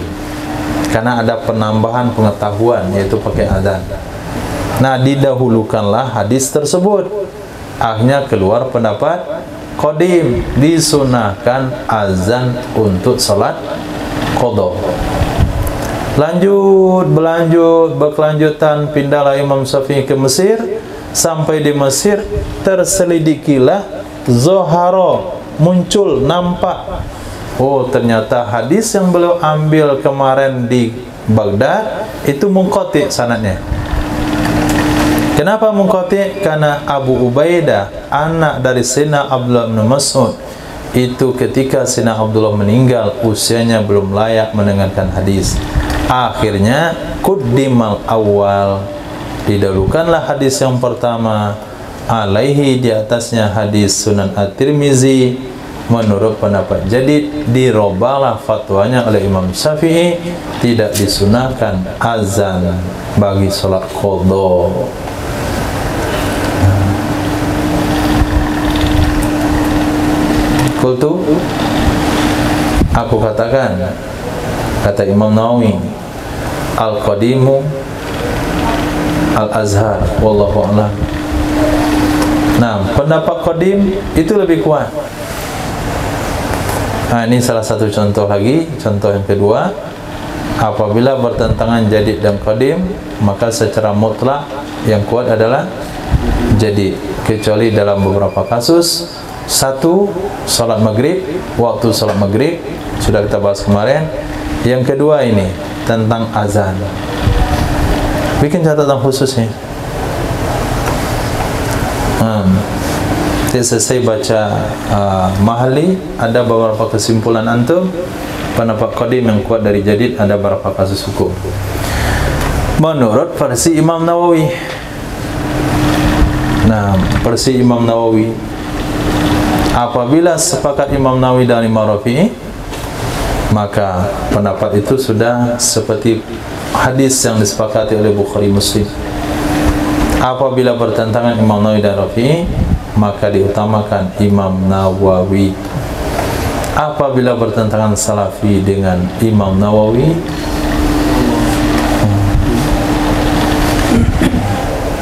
karena ada penambahan pengetahuan, yaitu pakai azan. Nah, didahulukanlah hadis tersebut. Akhirnya keluar pendapat qadim, disunahkan azan untuk salat qada. Berkelanjutan pindahlah Imam Syafi'i ke Mesir. Sampai di Mesir terselidikilah, zoharo, muncul, nampak, oh ternyata hadis yang beliau ambil kemarin di Baghdad itu munqati sanadnya. Kenapa munqati? Karena Abu Ubaidah, anak dari Sayyidina Abdullah bin Mas'ud, itu ketika Sayyidina Abdullah meninggal, usianya belum layak mendengarkan hadis. Akhirnya quddimal awal, didahulukanlah hadis yang pertama, alaihi, di atasnya hadis Sunan At-Tirmizi. Menurut pendapat jadid, dirobalah fatwanya oleh Imam Syafi'i, tidak disunahkan azan bagi salat qada. Qultu, aku katakan, kata Imam Nawawi, al-qadimu al-azhar, wallahu a'lam. Nah, pendapat qadim itu lebih kuat. Nah, ini salah satu contoh lagi. Contoh yang kedua, Apabila bertentangan jadid dan qadim, maka secara mutlak yang kuat adalah jadid, kecuali dalam beberapa kasus. Satu, salat maghrib, waktu salat maghrib sudah kita bahas kemarin. Yang kedua ini tentang azan. Bikin catatan khususnya. Selesai baca Mahali, ada beberapa kesimpulan antum. Pendapat qadim yang kuat dari jadid, ada beberapa kasus hukum. Menurut versi Imam Nawawi. Nah, versi Imam Nawawi, apabila sepakat Imam Nawawi dan Imam Rafi'i, maka pendapat itu sudah seperti hadis yang disepakati oleh Bukhari Muslim. Apabila bertentangan Imam Nawawi dan Rafi'i, maka diutamakan Imam Nawawi. Apabila bertentangan Salafi dengan Imam Nawawi,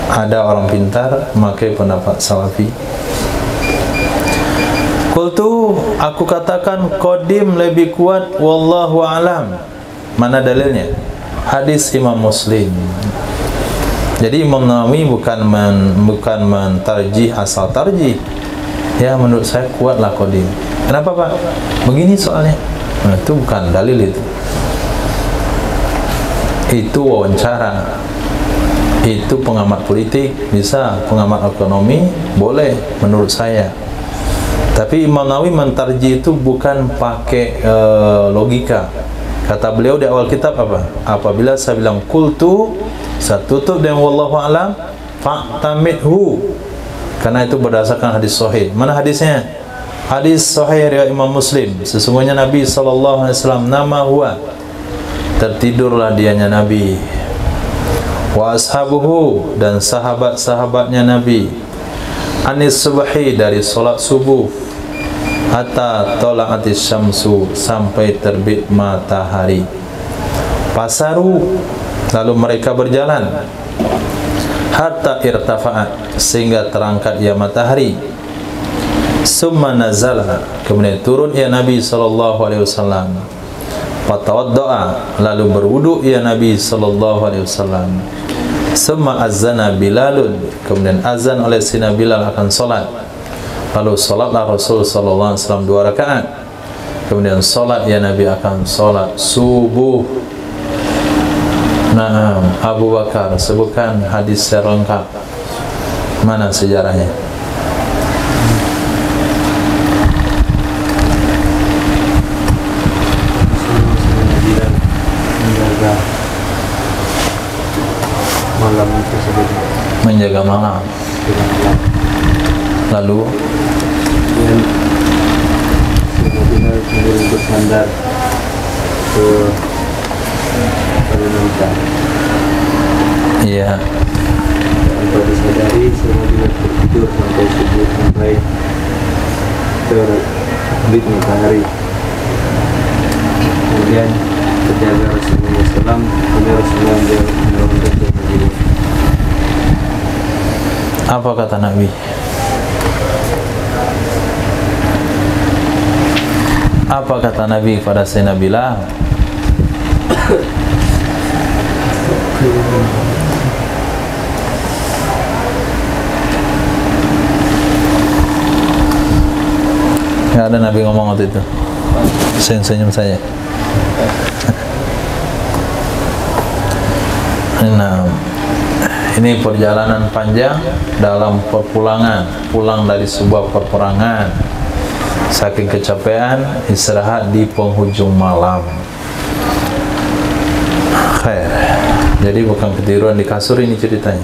ada orang pintar memakai pendapat Salafi. Qultu, aku katakan qadim lebih kuat, wallahu alam. Mana dalilnya? Hadis Imam Muslim. Jadi Imam Nawawi bukan mentarjih asal tarjih. Ya, menurut saya kuatlah qadim. Kenapa Pak? Begini soalnya. Nah, itu bukan dalil itu. Itu wawancara. Itu pengamat politik, bisa. Pengamat ekonomi, boleh menurut saya. Tapi Imam Nawawi mentarjih itu bukan pakai logika. Kata beliau di awal kitab apa? Apabila saya bilang qultu, saya tutup dengan wallahu alam, fa'tamidhu. Karena itu berdasarkan hadis sahih. Mana hadisnya? Hadis sahih riwayat Imam Muslim. Sesungguhnya Nabi SAW nama huwa, tertidurlah dianya Nabi. Wa ashabuhu, dan sahabat-sahabatnya Nabi. Anis subhi, dari solat subuh, hatta tola'atis syamsu, sampai terbit matahari. Pasaru, lalu mereka berjalan, hatta irtafa'at, sehingga terangkat ia matahari. Summa nazala, kemudian turun ia Nabi SAW. Fatawadda'a, lalu berwudu ia Nabi SAW. Summa azana Bilalun, kemudian azan oleh Sina Bilal akan solat. Lalu solatlah Rasul SAW 2 rakaat. Kemudian solat ya Nabi akan solat subuh. Nah, Abu Bakar, sebutkan hadis secara lengkap. Mana sejarahnya?
Malam tersebut,
menjaga malam. Lalu
kemudian Bilal sendiri bersandar ke Palembang.
iya,
Tanpa disadari Bilal tertidur sampai subuh, sampai terbit matahari. Kemudian terjaga Rasulullah SAW, kemudian Rasulullah menurunkan ke Madinah.
apa kata Nabi? Apa kata Nabi pada Sayyidina Bilal? Nggak ada Nabi ngomong waktu itu. Senyum saya. Nah, ini perjalanan panjang dalam perpulangan, pulang dari sebuah peperangan. Saking kecapean, istirahat di penghujung malam. Khair. Jadi bukan ketiduran di kasur ini ceritanya.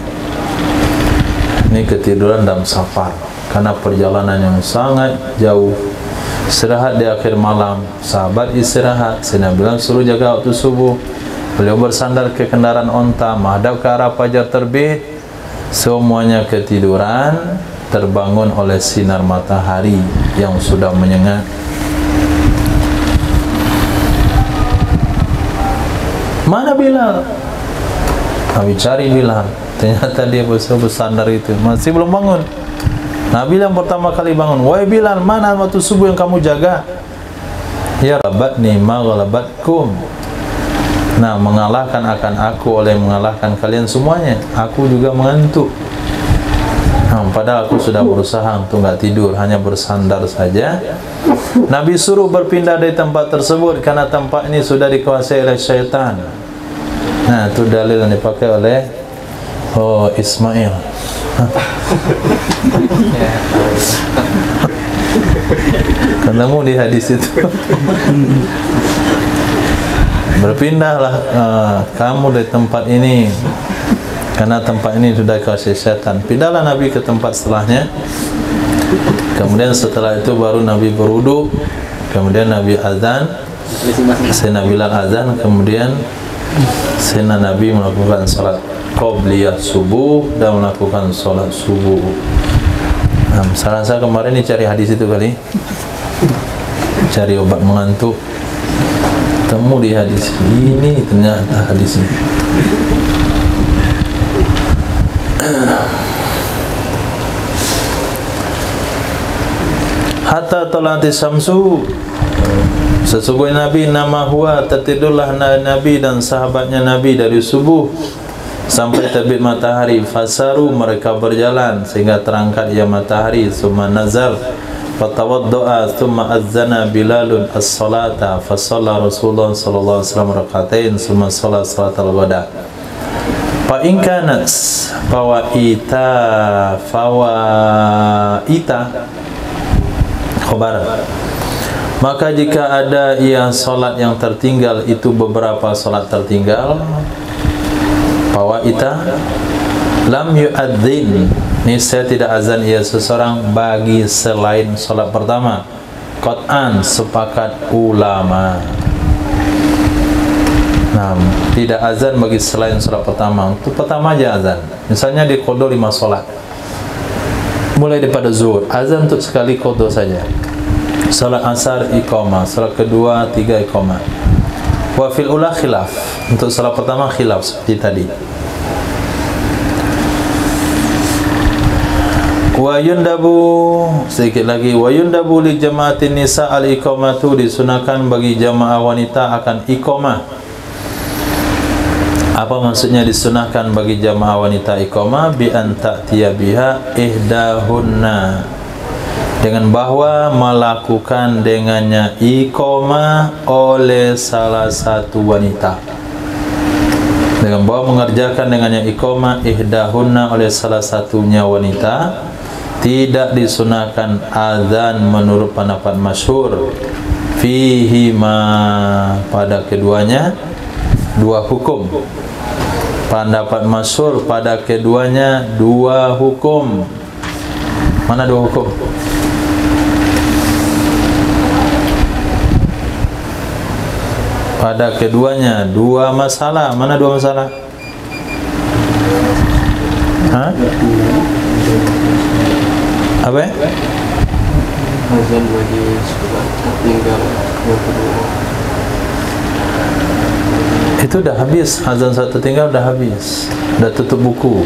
Ini ketiduran dalam safar, karena perjalanan yang sangat jauh. Istirahat di akhir malam, sahabat istirahat. Sayyidina Bilal suruh jaga waktu subuh. Beliau bersandar ke kendaraan onta, menghadap ke arah fajar terbit. Semuanya ketiduran, terbangun oleh sinar matahari yang sudah menyengat. Mana Bilal? Kami cari Bilal. Ternyata dia bersandar itu, masih belum bangun. Nabi yang pertama kali bangun, wahai Bilal, mana waktu subuh yang kamu jaga? Ya rabatni ma ghalabatkum. Nah, mengalahkan akan aku oleh mengalahkan kalian semuanya. Aku juga mengantuk. Padahal aku sudah berusaha untuk nggak tidur, hanya bersandar saja. Nabi suruh berpindah dari tempat tersebut karena tempat ini sudah dikuasai oleh syaitan. Nah, itu dalil yang dipakai oleh Ismail. Ketemu di hadis itu. Berpindahlah kamu dari tempat ini karena tempat ini sudah dikuasai syaitan. Pindahlah Nabi ke tempat setelahnya. Kemudian setelah itu baru Nabi berwudu. Kemudian Nabi azan. Sayyidina Bilal azan. Kemudian Sayyidina Nabi melakukan salat qobliyah subuh dan melakukan salat subuh. Saya rasa kemarin ini cari hadis itu kali. Cari obat mengantuk. Temu di hadis ini, ternyata hadis ini. Hatta talati samsu, sesungguhnya Nabi nama huwa, tertidurlah Nabi dan sahabatnya Nabi dari subuh sampai terbit matahari. Fasaru, mereka berjalan sehingga terangkat ia matahari. Summa nazal fatawaddoa thumma azzana Bilalun as-salata fasalla Rasulullah sallallahu alaihi wasallam rakaatain summa shalla salatal ghada. Fa in kanat fawaita khabar, maka jika ada ia salat yang tertinggal, itu beberapa salat tertinggal, fawaita lam yu'adzin, niscaya tidak azan ia seseorang bagi selain salat pertama. Qat'an, sepakat ulama. Nah, tidak azan bagi selain salat pertama. Untuk pertama aja azan. Misalnya di qada 5 salat. Mulai daripada zuhur, azan untuk sekali qada saja. Salat asar iqamah, salat kedua 3 iqamah. Wa fil ula khilaf. Untuk salat pertama khilaf seperti tadi. Wa yundabu, sedikit lagi, wa yundabu li jama'atin nisa al-iqamatu, disunahkan bagi jamaah wanita akan iqamah. Apa maksudnya disunahkan bagi jamaah wanita iqamah? Bi an ta'tiya biha ihdahunna, dengan bahwa melakukan dengannya iqamah oleh salah satu wanita, dengan bahwa mengerjakan dengannya iqamah ihdahunna oleh salah satunya wanita. Tidak disunahkan azan menurut pendapat masyhur. Fihi ma, pada keduanya dua hukum. Pendapat masyhur pada keduanya dua hukum. Mana dua hukum? Pada keduanya dua masalah. Mana dua masalah? Hah? Apa?
Azan bagi salat tertinggal yang kedua.
Itu dah habis, azan salat tertinggal dah habis, dah tutup buku.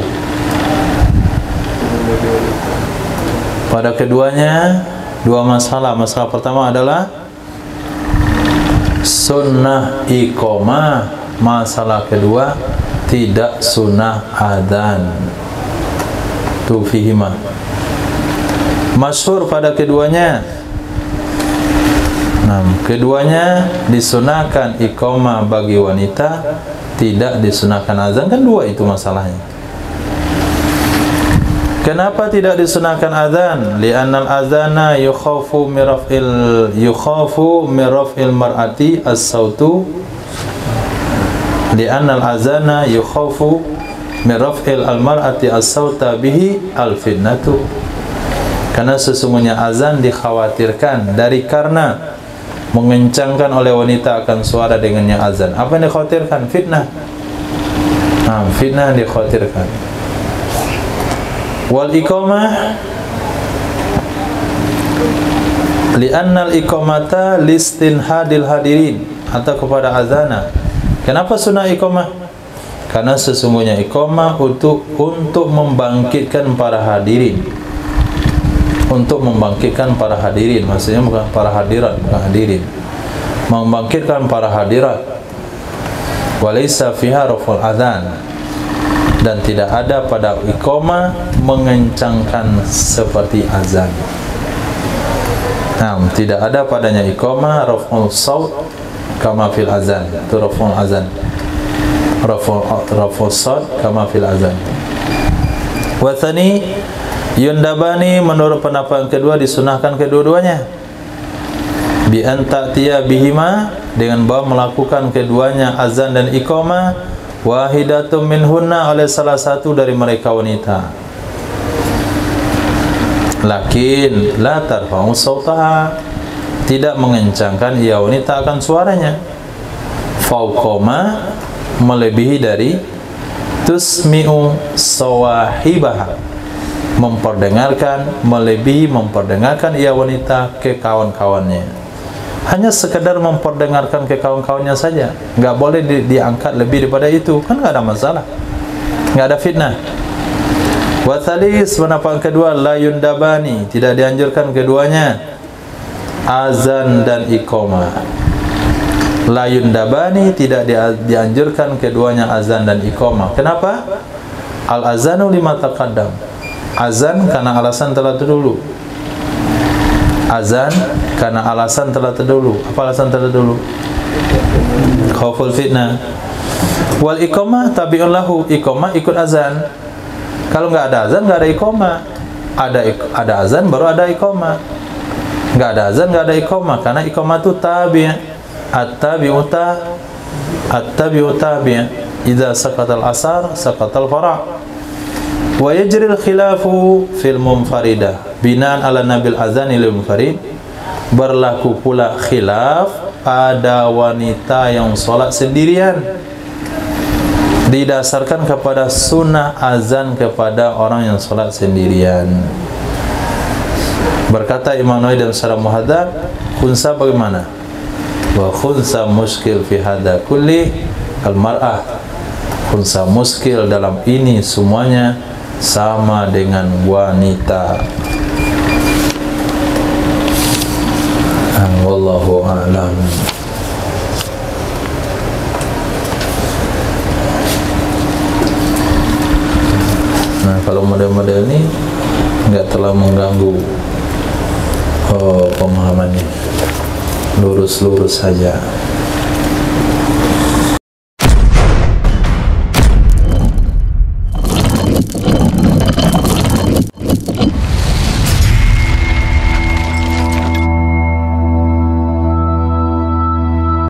Pada keduanya dua masalah. Masalah pertama adalah sunnah iqamah. Masalah kedua tidak sunnah adzan. Tu fihima. Masyhur pada keduanya. Nah, keduanya disunahkan iqamah bagi wanita, tidak disunahkan azan. Kan dua itu masalahnya. Kenapa tidak disunahkan azan? Li'annal azana yukhafu mirafil mar'ati as-sautu. Li'annal azana yukhafu mirafil al-mar'ati as-sauta bihi al-fitnatu. Karena sesungguhnya azan dikhawatirkan dari karena mengencangkan oleh wanita akan suara dengannya azan. Apa yang dikhawatirkan? Fitnah. Nah, fitnah yang dikhawatirkan. Wal iqamah li'annal iqamata listinhadil hadirin, atau kepada azana. Kenapa sunnah iqamah? Karena sesungguhnya iqamah untuk membangkitkan para hadirin. Untuk membangkitkan para hadirin, maksudnya bukan para hadirat, bukan hadirin. Membangkitkan para hadirat. walaysa fiha raf'ul adzan, dan tidak ada pada iqamah mengencangkan seperti azan. Nah, tidak ada padanya iqamah raf'ul saut kama fil azan. Itu raf'ul azan. Raf'ul saut kama fil azan. Wa tsani yundabani, menurut pendapat yang kedua disunahkan kedua-duanya. Bi an ta'tiya bihima, dengan bahwa melakukan keduanya azan dan iqamah, wahidatum minhunna, oleh salah satu dari mereka wanita. Lakin la tarfa'u sautaha, tidak mengencangkan ia wanita akan suaranya. Fauqama, melebihi dari tusmi'u sawahibaha, memperdengarkan, melebihi memperdengarkan ia wanita ke kawan-kawannya. Hanya sekedar memperdengarkan ke kawan-kawannya saja, nggak boleh diangkat lebih daripada itu, kan nggak ada masalah, nggak ada fitnah. Wa tsalis, pendapat kedua, la yundabani, tidak dianjurkan keduanya, azan dan iqamah. La yundabani, tidak dianjurkan keduanya azan dan iqamah. Kenapa? Al azanu lima taqaddam, azan karena alasan telah terdahulu. Azan karena alasan telah terdahulu. Apa alasan telah terdahulu? Khauful fitnah. Wal iqamah tabi'un lahu, iqamah ikut azan. Kalau nggak ada azan, nggak ada iqamah. Ada azan baru ada iqamah. Nggak ada azan, nggak ada iqamah, karena iqamah itu tabi'. At-tabi'u tabi'. Idza saqatal asar saqatal fara'. Wa yajri al-khilafu fil munfaridah binaan ala nabil azani lil munfarid. Berlaku pula khilaf pada wanita yang sholat sendirian, didasarkan kepada sunnah azan kepada orang yang sholat sendirian. Berkata Imam Nawawi dalam Syarah Muhadzab, khunsa bagaimana? Wa khunsa muskil fi hadza kulli al-mar'ah. Khunsa muskil dalam ini semuanya sama dengan wanita. Wallahu a'lam. Nah, kalau model-model ini enggak terlalu mengganggu pemahamannya, lurus-lurus saja.